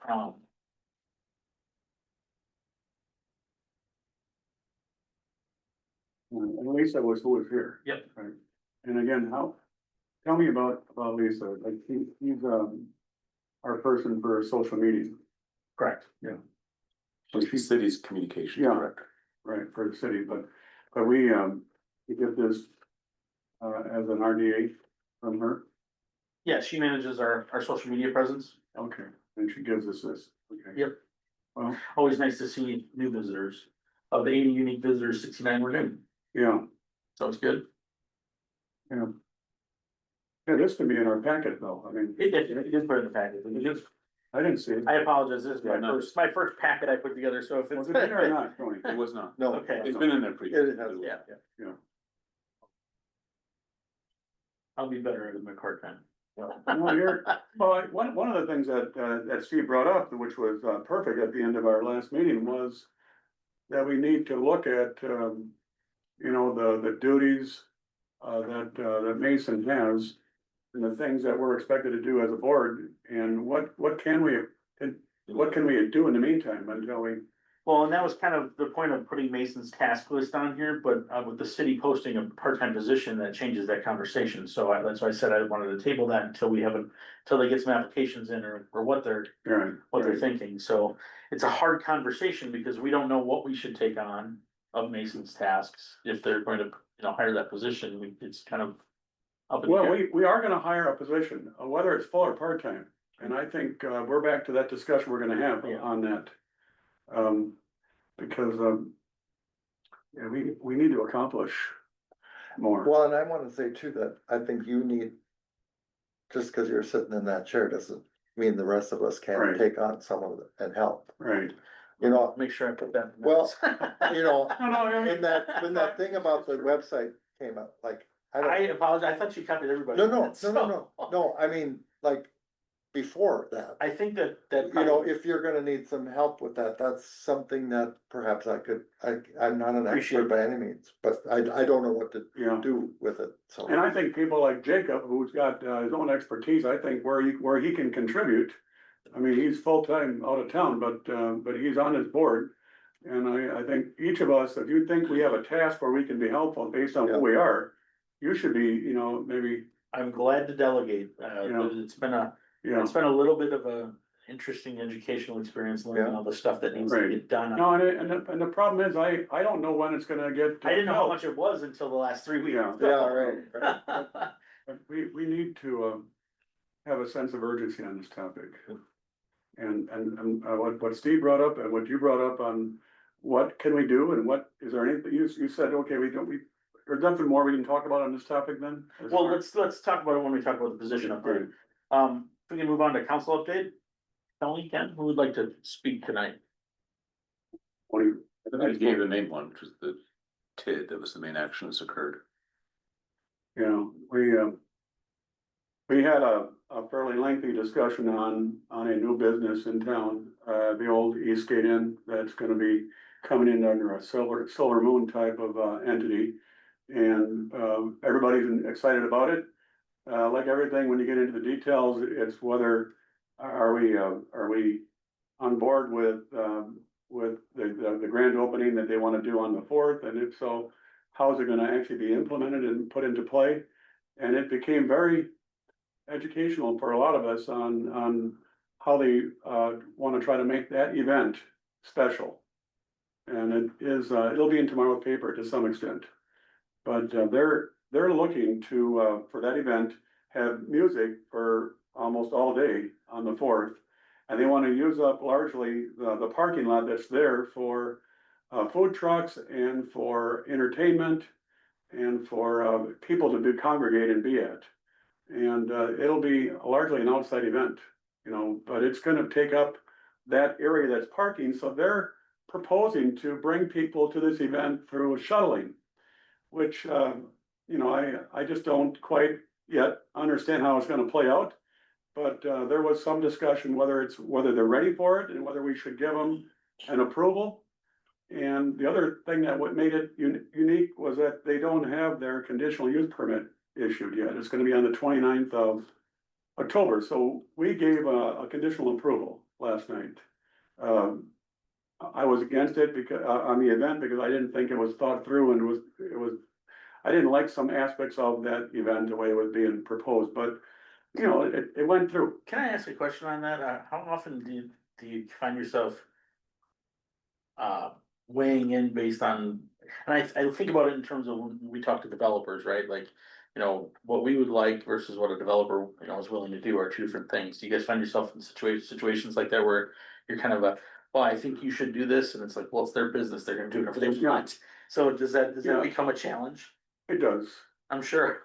And Lisa was who was here. Yep. Right. And again, tell me about Lisa, like he's our person for social media. correct. She's the city's communications Yeah. director. Right, for the city, but we get this as an RDA from her. Yeah, she manages our social media presence. Okay, and she gives us this. Okay. Yep. Well, Always nice to see new visitors. Of the 80 unique visitors, 69 were new, yeah, so it's good. yeah. Yeah, this could be in our packet though, I mean, It did put in the packet, but it is- I didn't see it. I apologize, this is Yeah, no. my first packet I put together, so if Was it's. it in there or not, Tony? It was not. No. Okay. It's been in there previously. It has. Yeah, Yeah. I'll be better at my part time. Well, one of the things that Steve brought up, which was perfect at the end of our last meeting, was that we need to look at, you know, the duties that Mason has and the things that we're expected to do as a board, and what can we do in the meantime until we Well, and that was kind of the point of putting Mason's task list on here, but with the city posting a part-time position, that changes that conversation. So that's why I said I wanted to table that until we have until they get some applications in or what they're Right. thinking. So it's a hard conversation because we don't know what we should take on of Mason's tasks. If they're going to, hire that position, it's kind of up in the Well, air. we are gonna hire a position, whether it's full or part-time, and I think, we're back to that discussion we're gonna have Yeah. on that. Because, yeah, we need to accomplish more. Well, and I wanna say too, that I think you need, just cause you're sitting in that chair doesn't mean the rest of us can't Right. take on some of it and help. Right, You know, Make sure I put that. in the Well, notes. you know, No, no, I mean- when that thing about the website came up, like, I I don't, apologize, I thought you copied everybody. no, I mean, like, before that. I think that, You know, if you're gonna need some help with that, that's something that perhaps I'm not an Appreciate expert by any means, but I don't know what to yeah. do with it, so. And I think people like Jacob, who's got, his own expertise, I think where he can contribute. I mean, he's full-time out of town, but he's on his board. And I think each of us, if you think we have a task where we can be helpful based on Yeah. who we are, you should be, maybe, I'm glad to delegate, Yeah. it's been a you know. little bit of a interesting educational experience, learning Yeah. all the stuff that needs to Right. get done. No, and the problem is, I don't know when it's gonna get. I didn't know how filled. much it was until the last 3 weeks. Yeah. Yeah, right. But we need to, have a sense of urgency on this topic. And what Steve brought up and what you brought up on what can we do and what, is there anything, you said, okay, there's nothing more we can talk about on this topic then? As Well, far- let's talk about it when we talk about the position update. If we can move on to council update. Kelly, Ken, who would like to speak tonight? What do you? I think you gave the main one, which was the TID, that was the main action that's occurred. You know, we had a fairly lengthy discussion on a new business in town, the old Eastgate Inn, that's gonna be coming in under a Silver Moon type of, entity. And, everybody's excited about it. Like everything, when you get into the details, it's whether, are we on board with the grand opening that they wanna do on the 4th, and if so, how is it gonna actually be implemented and put into play? And it became very educational for a lot of us on how they, wanna try to make that event special. And it is, it'll be in tomorrow's paper to some extent. But, they're looking to, for that event, have music for almost all day on the 4th. And they wanna use up largely the parking lot that's there for, food trucks and for entertainment and for, people to congregate and be at. And, it'll be largely an outside event, but it's gonna take up that area that's parking, so they're proposing to bring people to this event through shuttling. Which, I just don't quite yet understand how it's gonna play out. But, there was some discussion whether they're ready for it and whether we should give them an approval. And the other thing that what made it unique was that they don't have their conditional use permit issued yet. It's gonna be on the 29th of October, so we gave a conditional approval last night. I was against it because, on the event, because I didn't think it was thought through and I didn't like some aspects of that event, the way it was being proposed, but, it went through. Can I ask a question on that? How often do you find yourself weighing in based on, and I think about it in terms of when we talk to developers, right? Like, what we would like versus what a developer, is willing to do are two different things. Do you guys find yourself in situations like that where you're kind of well, I think you should do this, and it's like, well, it's their business, they're gonna do whatever they want. So does that Yeah. become a challenge? It does. I'm sure.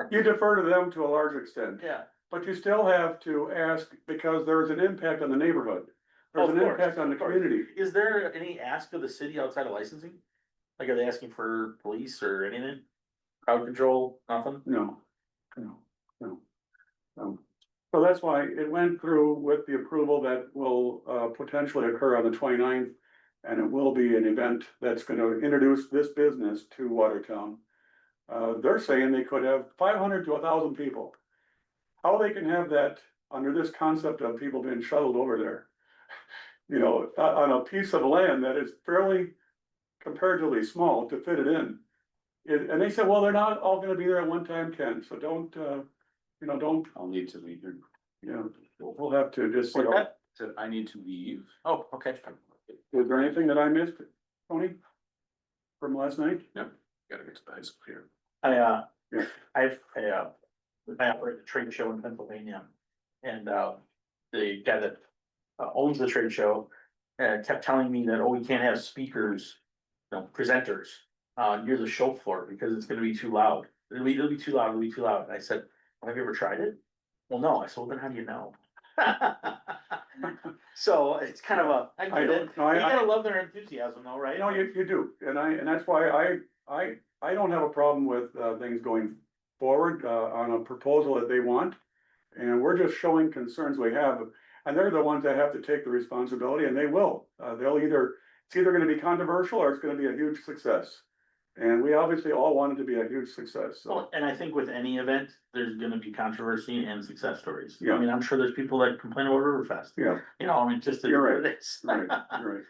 You defer to them to a large extent. Yeah. But you still have to ask, because there is an impact on the neighborhood. There's Of an course, impact on the of course. community. Is there any ask of the city outside of licensing? Like, are they asking for police or anything? Crowd control, nothing? No. So that's why it went through with the approval that will, potentially occur on the 29th. And it will be an event that's gonna introduce this business to Watertown. They're saying they could have 500 to 1,000 people. How they can have that under this concept of people being shuttled over there you know, on a piece of land that is fairly comparatively small to fit it in. And they said, well, they're not all gonna be there at one time, Ken, so don't, you know, don't, I'll need to leave here. you know, we'll have to just see. What's that? So I need to leave. Oh, okay. Is there anything that I missed, Tony? From last night? Gotta get to the high school here. Yeah. I operate a trade show in Pennsylvania. And, the guy that owns the trade show, kept telling me that, oh, we can't have speakers, you know, presenters, near the show floor because it's gonna be too loud. It'll be too loud, it'll be too loud. And I said, well, have you ever tried it? Well, no. I said, well, then how do you know? So it's kind of a, I get it. No, You gotta love their enthusiasm though, right? You know, you do, and that's why I don't have a problem with, things going forward, on a proposal that they want. And we're just showing concerns we have, and they're the ones that have to take the responsibility, and they will. It's either gonna be controversial or it's gonna be a huge success. And we obviously all want it to be a huge success, so. Well, and I think with any event, there's gonna be controversy and success stories. Yeah. I mean, I'm sure there's people that complain about Riverfest. Yeah, You know, I mean, just. You're right. What it is. right, right.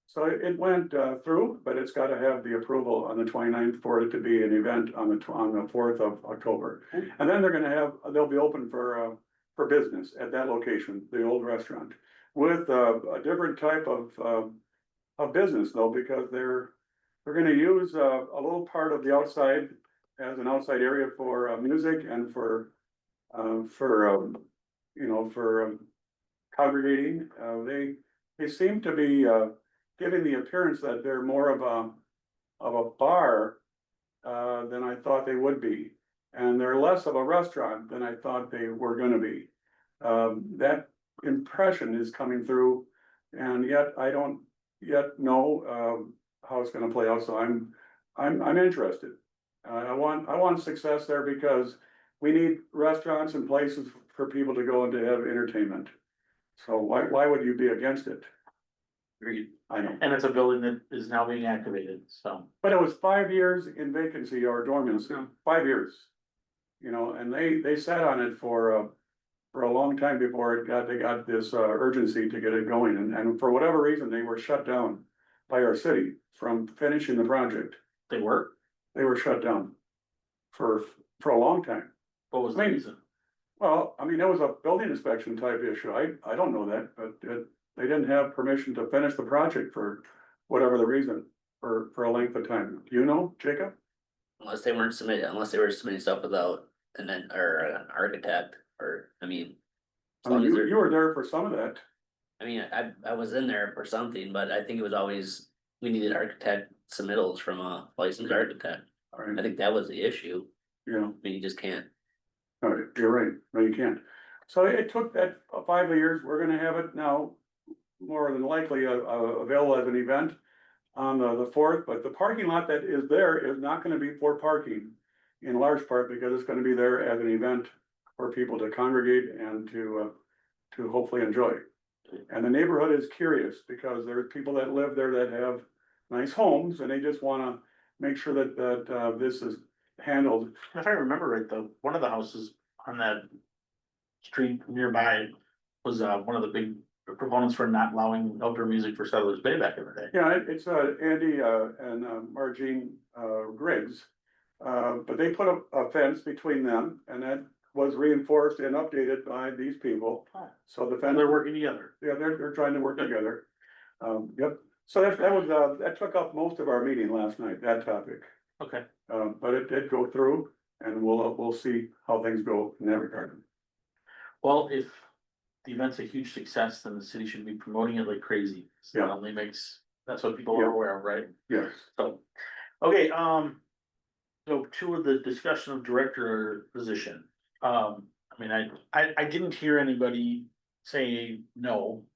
So it went, through, but it's gotta have the approval on the 29th for it to be an event on the 4th of October. And then they'll be open for business at that location, the old restaurant, with, a different type of business though, because they're gonna use, a little part of the outside as an outside area for, music and for, you know, for congregating. They seem to be, giving the appearance that they're more of a bar, than I thought they would be. And they're less of a restaurant than I thought they were gonna be. That impression is coming through, and yet I don't yet know, how it's gonna play out, so I'm interested. I want success there because we need restaurants and places for people to go and to have entertainment. So why would you be against it? Agreed. I know, And it's a building that is now being activated, so. but it was 5 years in vacancy or dormancy, 5 years. You know, and they sat on it for a long time before they got this, urgency to get it going, and for whatever reason, they were shut down by our city from finishing the project. They were? They were shut down for a long time. What was the I mean, reason? Well, I mean, it was a building inspection type issue. I don't know that, but they didn't have permission to finish the project for whatever the reason, for a length of time. Do you know, Jacob? Unless they were submitting stuff without or an architect, or, I mean. As I mean, long as you were there for some of that. I mean, I was in there for something, but I think it was always, we needed architect submittals from a licensed architect. All I right, think that was the issue. yeah, I mean, you just can't. all right, you're right. No, you can't. So it took that 5 years. We're gonna have it now more than likely, available as an event on the 4th, but the parking lot that is there is not gonna be for parking in large part because it's gonna be there as an event for people to congregate and to hopefully enjoy. And the neighborhood is curious because there's people that live there that have nice homes and they just wanna make sure that this is handled. If I remember right, one of the houses on that street nearby was, one of the big proponents for not allowing outdoor music for Settlers Bay back in the day. Yeah, it's Andy and Margene Griggs. But they put a fence between them and that was reinforced and updated by these people. Oh. So the And fence, they're working together. yeah, they're trying to work together. Yep, so that took up most of our meeting last night, that topic. Okay. But it did go through and we'll see how things go in that regard. Well, if the event's a huge success, then the city should be promoting it like crazy. So Yeah. that only makes, that's what people Yeah. are aware of, right? Yes, So, okay, so two of the discussion of director position. I mean, I didn't hear anybody say no.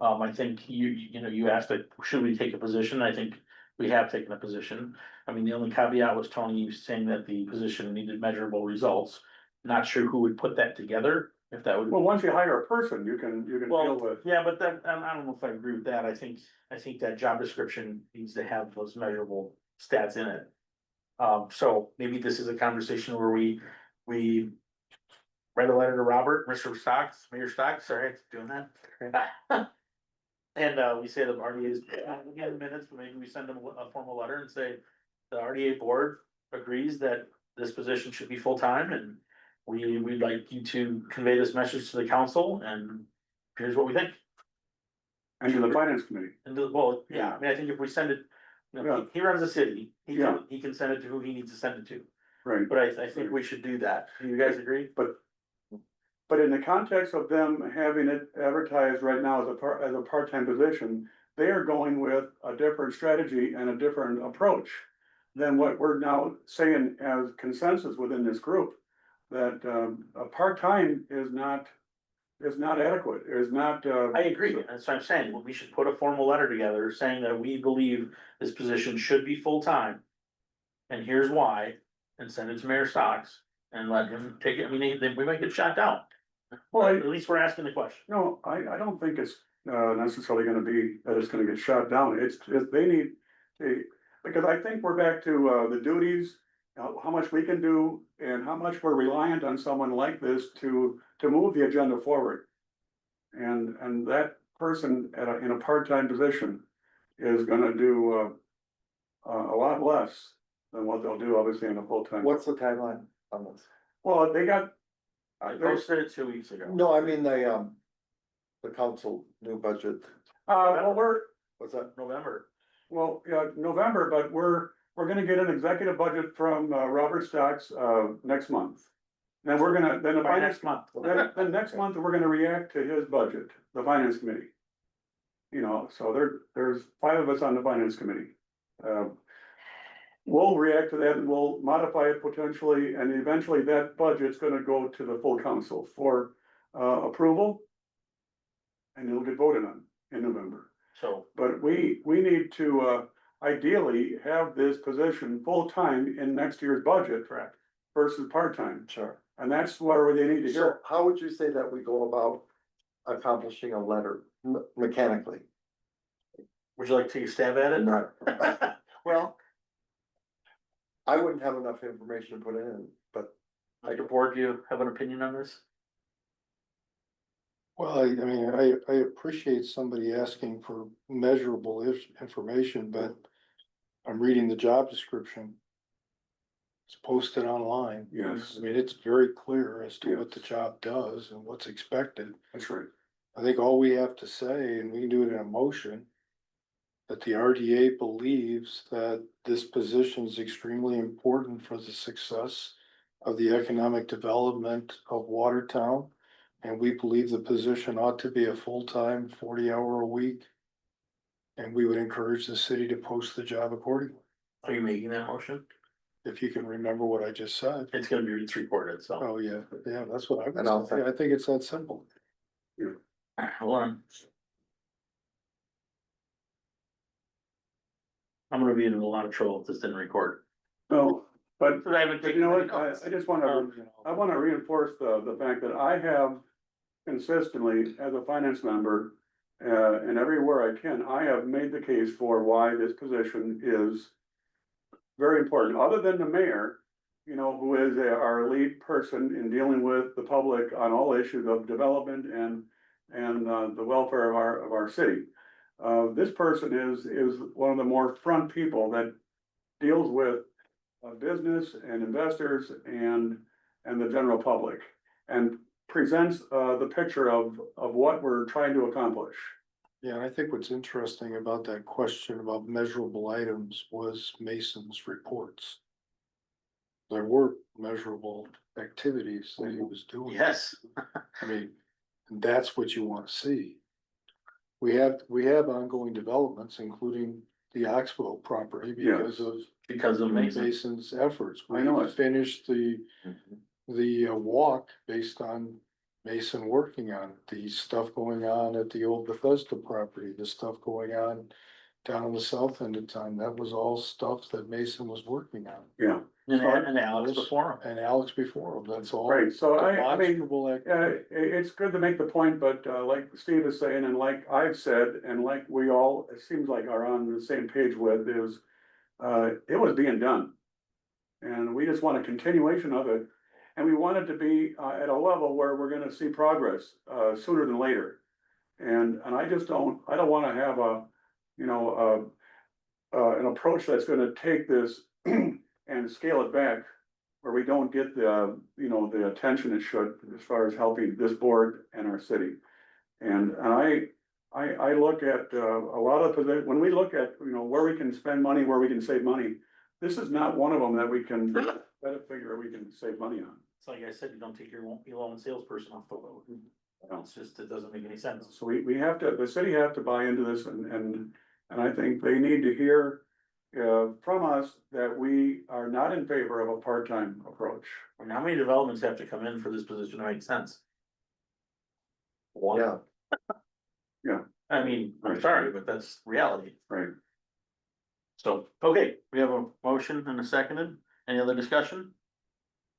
I think you know, you asked, like, should we take a position? I think we have taken a position. I mean, the only caveat was Tony saying that the position needed measurable results. Not sure who would put that together, if that would. well, once you hire a person, you can deal Well, with, yeah, but then, I don't know if I agree with that. I think that job description needs to have those measurable stats in it. So maybe this is a conversation where we write a letter to Robert, Mr. Stocks, Mayor Stocks, sorry, doing that. And, we say the RDA's, again, minutes, but maybe we send them a formal letter and say, the RDA board agrees that this position should be full-time and we'd like you to convey this message to the council and here's what we think. And to the finance committee. And, well, yeah, I mean, I think if we send it, you know, he runs the city, he can send it to who he needs to send it to. Right. But I think we should do that. Do you guys agree? But in the context of them having it advertised right now as a part-time position, they are going with a different strategy and a different approach than what we're now saying as consensus within this group. That a part-time is not adequate, is not. I agree, that's what I'm saying, we should put a formal letter together saying that we believe this position should be full-time. And here's why, and send it to Mayor Stocks and let him take it, I mean, we might get shot down. Well, At least we're asking the question. No, I don't think it's necessarily gonna be that it's gonna get shot down. They need, because I think we're back to the duties, how much we can do and how much we're reliant on someone like this to move the agenda forward. And that person in a part-time position is gonna do a lot less than what they'll do obviously in a full-time. What's the timeline on this? Well, they got, I posted it 2 weeks ago. No, I mean, the council new budget, well, what's that? November. Well, yeah, November, but we're gonna get an executive budget from Robert Stocks next month. Then the By finance, next month. then next month, we're gonna react to his budget, the finance committee. You know, so there's 5 of us on the finance committee. We'll react to that and we'll modify it potentially, and eventually that budget's gonna go to the full council for approval. And it'll get voted on in November. So, But we need to ideally have this position full-time in next year's budget correct. versus part-time. Sure. And that's where they need to So hear. how would you say that we go about accomplishing a letter mechanically? Would you like to take a stab at it? Not, well, I wouldn't have enough information to put in, but Like, board, do you have an opinion on this? Well, I mean, I appreciate somebody asking for measurable information, but I'm reading the job description. It's posted online. Yes. I mean, it's very clear as to what the Yes. job does and what's expected. That's right. I think all we have to say, and we can do it in a motion, that the RDA believes that this position is extremely important for the success of the economic development of Watertown. And we believe the position ought to be a full-time, 40-hour-a-week. And we would encourage the city to post the job accordingly. Are you making that motion? If you can remember what I just said. It's gonna be recorded, so. Oh, yeah, that's what I And I'll would say. I think it's that simple. Hold on. I'm gonna be in a lot of trouble if this didn't record. No, but Cause I haven't you taken know any what? notes. I just wanna, I wanna reinforce the fact that I have consistently, as a finance member, and everywhere I can, I have made the case for why this position is very important, other than the mayor, you know, who is our lead person in dealing with the public on all issues of development and the welfare of our city. This person is one of the more front people that deals with business and investors and the general public, and presents the picture of what we're trying to accomplish. Yeah, and I think what's interesting about that question about measurable items was Mason's reports. There were measurable activities that he was doing. Yes, I mean, that's what you want to see. We have ongoing developments, including the Oxbow property because of because of Mason. Mason's efforts. I know We it. finished the walk based on Mason working on it. The stuff going on at the old Bethesda property, the stuff going on down on the south end of town, that was all stuff that Mason was working on. Yeah, And Alex before him. And Alex before him, that's all. right, so I mean, Demonstrable activity. it's good to make the point, but like Steve is saying, and like I've said, and like we all, it seems like are on the same page with, is it was being done. And we just want a continuation of it, and we want it to be at a level where we're gonna see progress sooner than later. And I just I don't wanna have a, you know, an approach that's gonna take this and scale it back. Where we don't get the, you know, the attention it should as far as helping this board and our city. And I look at, a lot of, when we look at, you know, where we can spend money, where we can save money. This is not one of them that we can, better figure we can save money on. It's like I said, you don't take your own salesperson off the road. It's just, it doesn't make any sense. So we have to, the city have to buy into this and I think they need to hear. From us that we are not in favor of a part-time approach. And how many developments have to come in for this position to make sense? One. Yeah, I mean, I'm Right. sorry, but that's reality. Right. So, okay, we have a motion and a seconded. Any other discussion?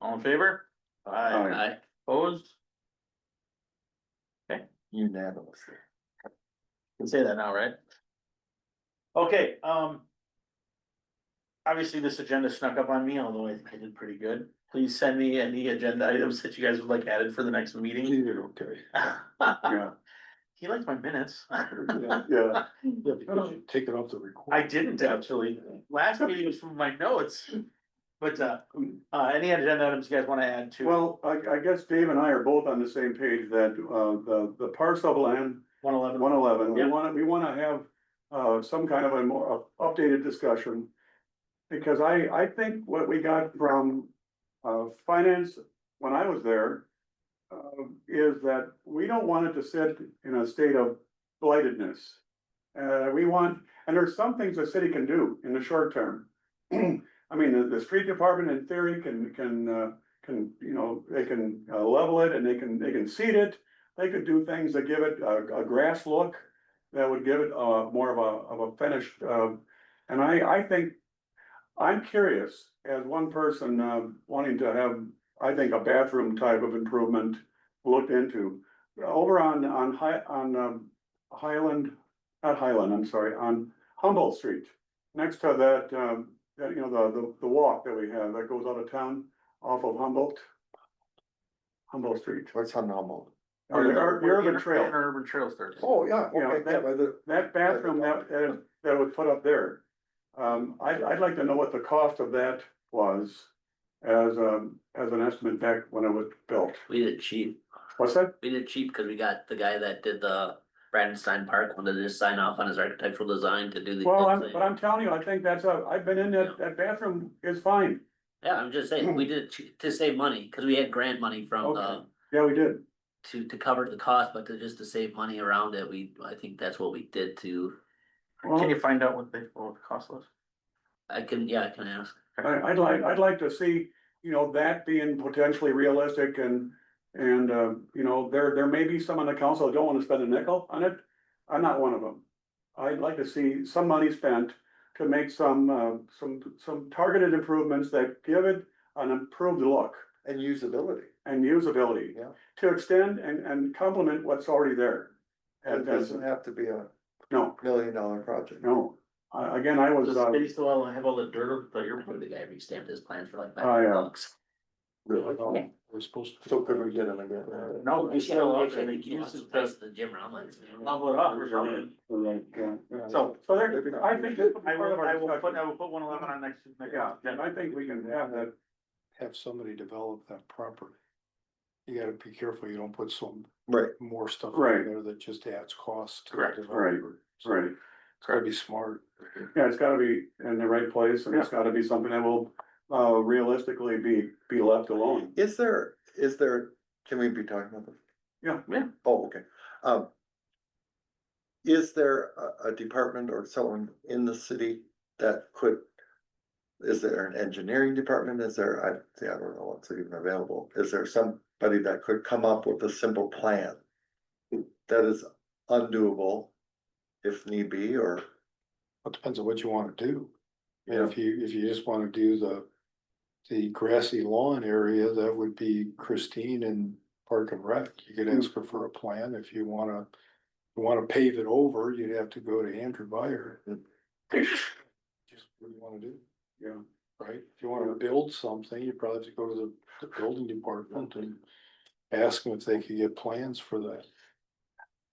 All in favor? Aye. I, Opposed? unanimously. Can say that now, right? Okay, obviously this agenda snuck up on me, although I think I did pretty good. Please send me any agenda items that you guys would like added for the next meeting. You did okay. Yeah. He likes my minutes. Yeah. Take it off the record. I didn't actually. Last meeting was from my notes. But, any agenda items you guys wanna add to? Well, I guess Dave and I are both on the same page that, the parcel of land, 111. 111, Yep. we wanna have, some kind of a more updated discussion. Because I think what we got from, finance when I was there, is that we don't want it to sit in a state of blightedness. We want, and there's some things the city can do in the short term. I mean, the street department in theory can, you know, they can level it and they can seed it. They could do things that give it a grass look that would give it more of a finished, and I think, I'm curious, as one person wanting to have, I think, a bathroom type of improvement looked into. Over on Highland, not Highland, I'm sorry, on Humboldt Street, next to that, you know, the walk that we have that goes out of town off of Humboldt Street. What's on Humboldt? The urban trail. Urban trail starts. Oh, yeah, Yeah, okay, yeah, by the, That bathroom that was put up there, I'd like to know what the cost of that was as an estimate back when it was built. we did it cheap. What's that? We did it cheap because we got the guy that did the Bradenstein Park, wanted to just sign off on his architectural design to do the. Well, but I'm telling you, I think I've been in that bathroom is fine. Yeah, I'm just saying, we did it to save money, cause we had grant money from Okay. Yeah, we did. to cover the cost, but just to save money around it, I think that's what we did to. Can you find out what the cost was? I can ask. I'd like to see, you know, that being potentially realistic and, you know, there may be some on the council that don't wanna spend a nickel on it. I'm not one of them. I'd like to see some money spent to make some targeted improvements that give it an improved look and usability. and usability. Yeah. To extend and complement what's already there. It And doesn't have to be a no, $1 million project. no, again, I was, Does the city still have all that dirt that you're The guy restamped his plans for like Oh, yeah. $500. Really? Oh, we're supposed to. So could we get them again? No, He it's still up, said and he it wants uses to price the gym around like. level it up or something. So, So there, I think this. I will put 111 on next. Yeah, and I think we can have that. Have somebody develop that properly. You gotta be careful, you don't put some Right, more stuff Right. in there that just adds cost. to the Correct. developer. So Right. It's gotta be smart. Yeah, it's gotta be in the right place, and it's gotta be something that will, realistically be left alone. is there, can we be talking about this? Yeah. Yeah. Oh, okay, is there a department or someone in the city that could? Is there an engineering department, I don't know what's even available, is there somebody that could come up with a simple plan? That is undoable, if need be, or, It depends on what you wanna do. And Yeah. if you just wanna do the grassy lawn area, that would be Christine and Park and Rec. You could ask her for a plan. If you wanna pave it over, you'd have to go to Andrew Byer. Just what you wanna do, Yeah. right? If you wanna build something, you probably have to go to the building department and ask them if they could get plans for that.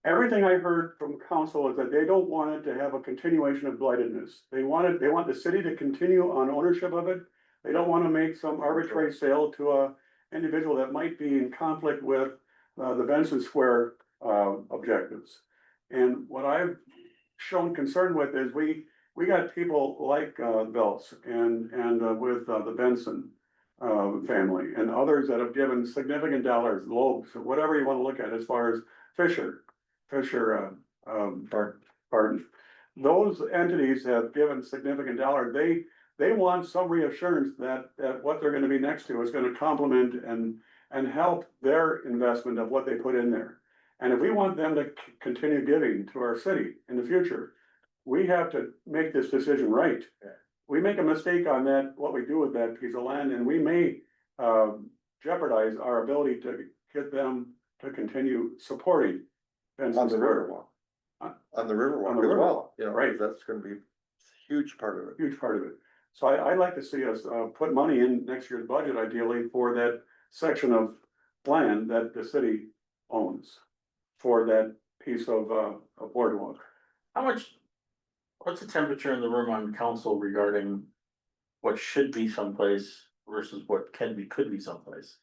Everything I heard from council is that they don't want it to have a continuation of blightedness. They want the city to continue on ownership of it. They don't wanna make some arbitrary sale to a individual that might be in conflict with, the Benson Square, objectives. And what I've shown concern with is we got people like, Belts and with, the Benson, family and others that have given significant dollars, Lobes, or whatever you wanna look at as far as Fisher, Barton. Those entities have given significant dollars. They want some reassurance that what they're gonna be next to is gonna complement and help their investment of what they put in there. And if we want them to continue giving to our city in the future, we have to make this decision right. We make a mistake on that, what we do with that piece of land, and we may jeopardize our ability to get them to continue supporting Benson On the Square. Riverwalk. On the Riverwalk On the as Riverwalk, well, you know, right. that's gonna be a huge part of it. Huge part of it. So I'd like to see us, put money in next year's budget ideally for that section of land that the city owns. For that piece of boardwalk. What's the temperature in the room on council regarding what should be someplace versus what could be someplace?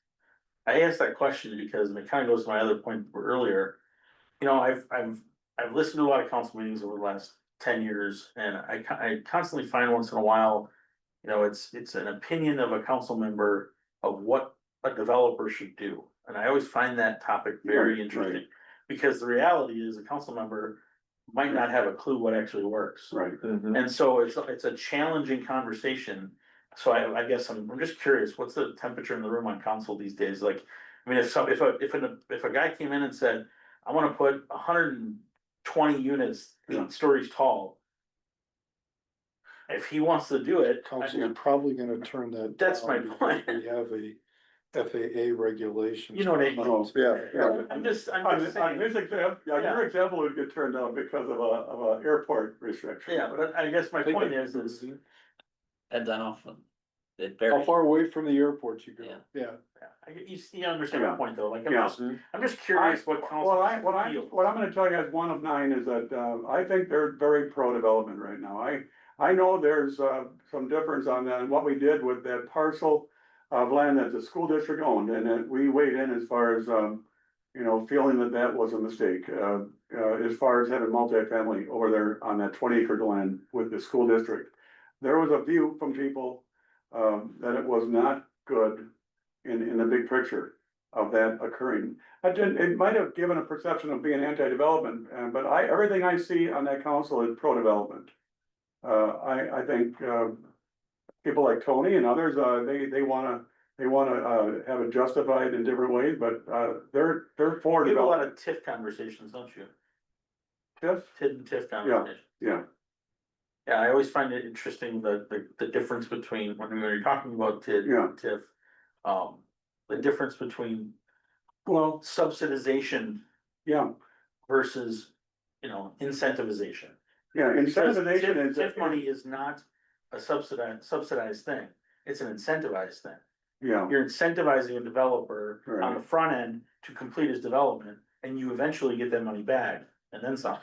I asked that question because, and it kind of goes to my other point earlier. You know, I've listened to a lot of council meetings over the last 10 years, and I constantly find once in a while, you know, it's an opinion of a council member of what a developer should do. And I always find that topic very Right, interesting. right. Because the reality is a council member might not have a clue what actually works. Right. And so it's a challenging conversation. So I guess I'm just curious, what's the temperature in the room on council these days? Like, I mean, if a guy came in and said, I wanna put 120 units, Yeah. 8 stories tall. If he wants to do it, Council is probably gonna turn that. That's my down because point. We have a FAA regulation. You know what I mean? Oh, Yeah. I'm just On saying. this example, yeah, Yeah. your example would get turned down because of a airport restriction. Yeah, but I guess my point is, Depends on often. It How varies. far away from the airport you go, Yeah. yeah. you understand my Yeah. point though, like, Yeah. I'm just curious what council feels. What I'm gonna tell you as one of 9 is that, I think they're very pro-development right now. I know there's, some difference on that, and what we did with that parcel of land that the school district owned, and then we weighed in as far as, you know, feeling that that was a mistake. As far as having multifamily over there on that 20 acre land with the school district. There was a view from people, that it was not good in the big picture of that occurring. It might have given a perception of being anti-development, but everything I see on that council is pro-development. I think, people like Tony and others, they wanna have it justified in different ways, but, they're for You have a lot development. of TIF conversations, don't you? Tiff? TIF conversations. Yeah, Yeah, I always find it interesting, the difference between, when you're talking about TIF, the difference between well, subsidization yeah, versus, you know, incentivization. yeah, Because incentivization is. TIF money is not a subsidized thing, it's an incentivized thing. Yeah, You're incentivizing a developer on Right. the front end to complete his development, and you eventually get that money back, and then some.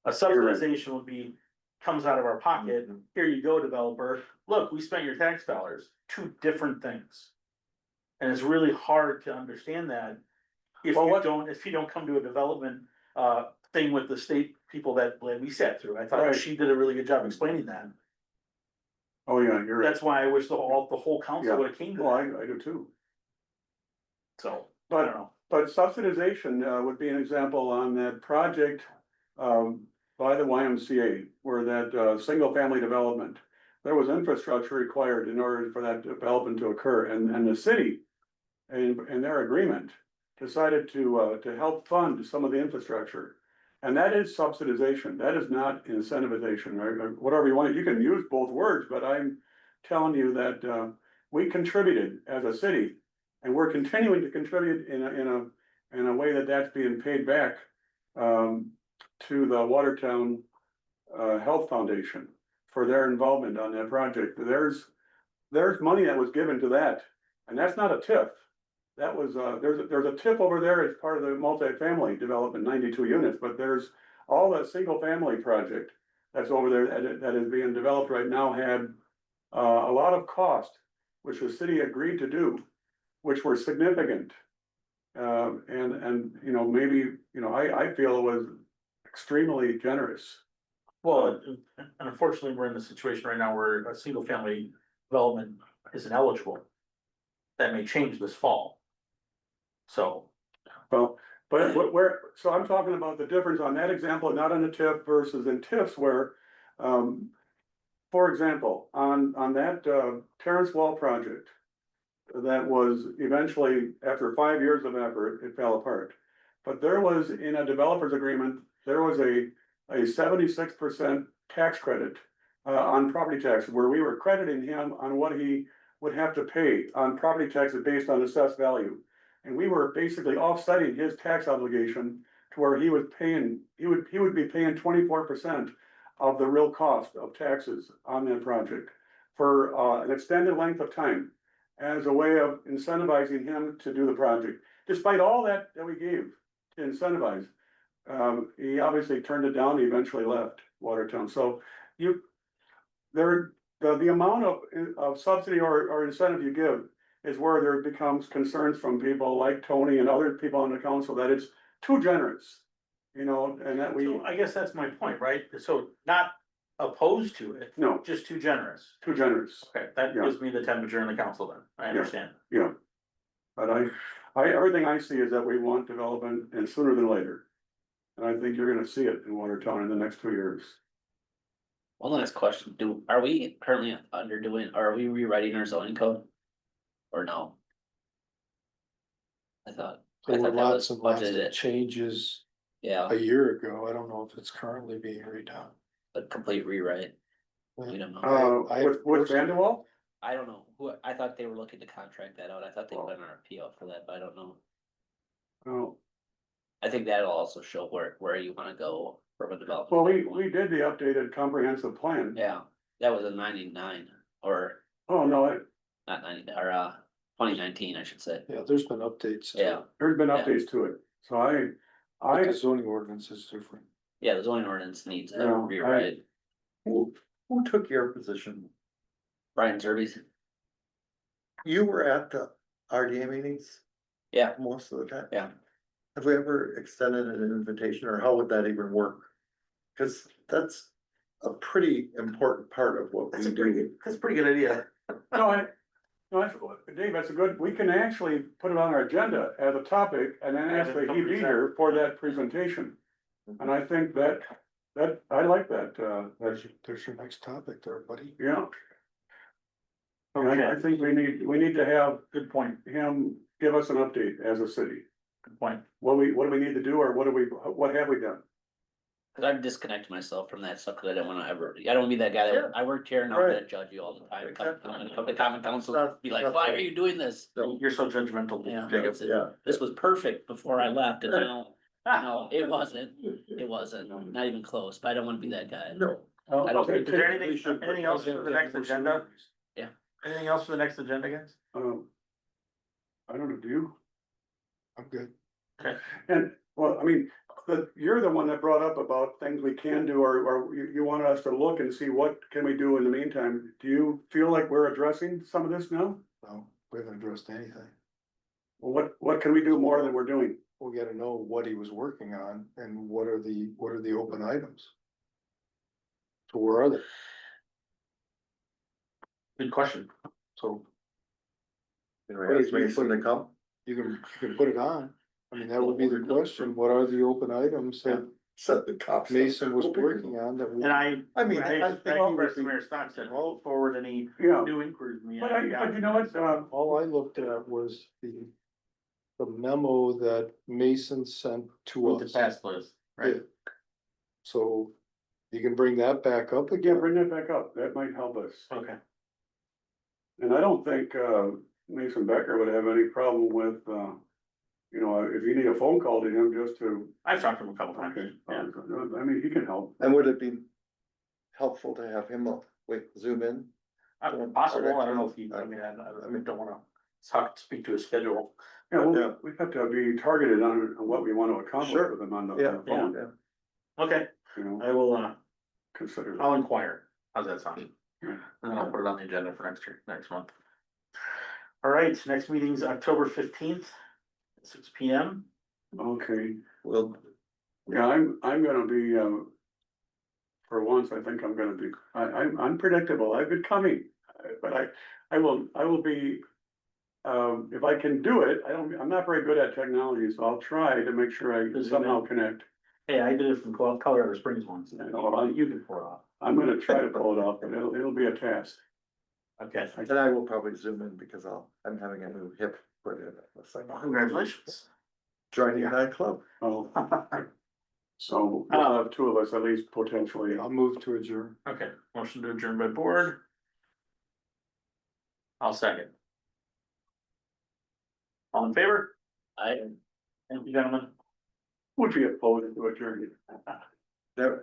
A You're right. subsidization would be, comes out of our pocket, here you go, developer, look, we spent your tax dollars, 2 different things. And it's really hard to understand that if Well, if you don't come to a development, thing with the state people that we sat through. I thought Right. she did a really good job explaining that. oh, yeah, you're right. That's why I wish the whole council Yeah. would have came to Well, that, I do too. so, I But- don't know. But subsidization, would be an example on that project, by the YMCA, where that, single family development. There was infrastructure required in order for that development to occur, and the city, in their agreement, decided to help fund some of the infrastructure. And that is subsidization, that is not incentivization, or whatever you want, you can use both words, but I'm telling you that, we contributed as a city. And we're continuing to contribute in a way that's being paid back, to the Watertown, Health Foundation for their involvement on that project. There's money that was given to that, and that's not a TIF. that was, there's a tip over there as part of the multifamily development, 92 units, but there's all the single family project that's over there that is being developed right now had a lot of cost, which the city agreed to do, which were significant. And, you know, maybe, you know, I feel it was extremely generous. Well, and unfortunately, we're in the situation right now where a single family development isn't eligible. That may change this fall. So, Well, but so I'm talking about the difference on that example, not on the TIF versus in TIFs where, for example, on that, Terrence Wall project, that was eventually, after 5 years of effort, it fell apart. But there was, in a developer's agreement, there was a 76% tax credit on property taxes, where we were crediting him on what he would have to pay on property taxes based on assessed value. And we were basically offsetting his tax obligation to where he was paying, he would be paying 24% of the real cost of taxes on that project for an extended length of time, as a way of incentivizing him to do the project. Despite all that we gave to incentivize, he obviously turned it down, he eventually left Watertown. So the amount of subsidy or incentive you give is where there becomes concerns from people like Tony and other people on the council that it's too generous. You know, and that we, so I guess that's my point, right? So not opposed to it, no, just too generous. too generous, Okay, that Yeah. gives me the temperature in the council then, I understand. yeah. But everything I see is that we want development and sooner than later. And I think you're gonna see it in Watertown in the next 2 years. One last question, are we currently are we rewriting our zoning code? Or no? I thought There were that lots was and lots budgeted. of changes Yeah, a year ago. I don't know if it's currently being redone. a complete rewrite, we don't know. I With personally- Vanderwall, I don't know, I thought they were looking to contract that out, I thought they put an RFP out for that, but I don't know. oh, I think that'll also show where you wanna go from a development. well, standpoint. we did the updated comprehensive plan. Yeah, that was in 99, or Oh, no, not 90, or 2019, I should say, Yeah, there's been updates. yeah, there's been Yeah. updates to it, so But the zoning ordinance is different. yeah, the zoning ordinance needs Yeah, a rewrite. Who took your position? Brian Zerbe's, You were at the RDA meetings yeah, most of the time? yeah. Have we ever extended an invitation, or how would that even work? Cause that's a pretty important part of what we do. That's a pretty good idea. no, Dave, that's a good, we can actually put it on our agenda as a topic and then ask that he be here for that presentation. And I think that, I like that, There's your next topic there, buddy. yeah. I think we need to have Good point, him give us an update as a city. good point. What do we need to do, or what have we done? Cause I've disconnected myself from that stuff, cause I didn't wanna I don't wanna be that guy Yeah. that, I worked here and I'm Right. gonna judge you all the time, Exactly. come to common council, Not- be like, not why fair. are you doing this? No. You're so judgmental, Yeah. Jacob. Yeah. This was perfect before I left, and now, no, it wasn't, not even close, but I don't wanna be that guy. No. I don't Is there We should anything else for the next agenda? Yeah. Anything else for the next agenda, guys? I don't know, do you? I'm good. And, well, I mean, you're the one that brought up about things we can do, or you wanted us to look and see what can we do in the meantime. Do you feel like we're addressing some of this now? No, we haven't addressed anything. Well, what can we do more than we're doing? We gotta know what he was working on and what are the open items? So where are they? Good question. So Ask Mason to come. you can put it on. I mean, that would be the question. What are the open items that Set the cops. up. Mason was working on that? And I mean, I think think I'll he press would be- Mayor Stock said, roll forward any Yeah, new inquiries. we but have. but you know what, All I looked at was the memo that Mason sent to With us. the task list, right? Yeah. So you can bring that back up again, again. bring that back up, that might help us. Okay. And I don't think, Mason Becker would have any problem with, you know, if you need a phone call to him just to, I've talked to him a couple times. okay, Yeah. I mean, he can help. And would it be helpful to have him, zoom in? Possible, I don't know if he, I mean, I don't wanna speak to his schedule, Yeah, Yeah. well, we have to be targeted on what we want to accomplish Sure. with them on the Yeah, phone, yeah. Okay, you know, I will, consider. I'll inquire. How's that sound? Yeah. And then I'll put it on the agenda for next month. All right, next meeting's October 15th, 6 p.m. Okay, Well, yeah, I'm gonna be, for once, I think I'm gonna be, I'm unpredictable, I've been coming, but I will be. If I can do it, I'm not very good at technology, so I'll try to make sure I Does it somehow make- connect. Hey, I did it from Colorado Springs once. know, You can pull it off. I'm gonna try to pull it off, but it'll be a task. Okay. and I will probably zoom in because I'm having a new hip put in. It's like, Congratulations. joining that club. Oh, so we'll have two of us at least potentially. I'll move to adjourn. Okay, motion to adjourn by board. I'll second. All in favor? Thank you, gentlemen. Would be opposed to adjourning.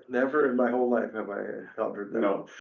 Never in my whole life have I encountered that. No.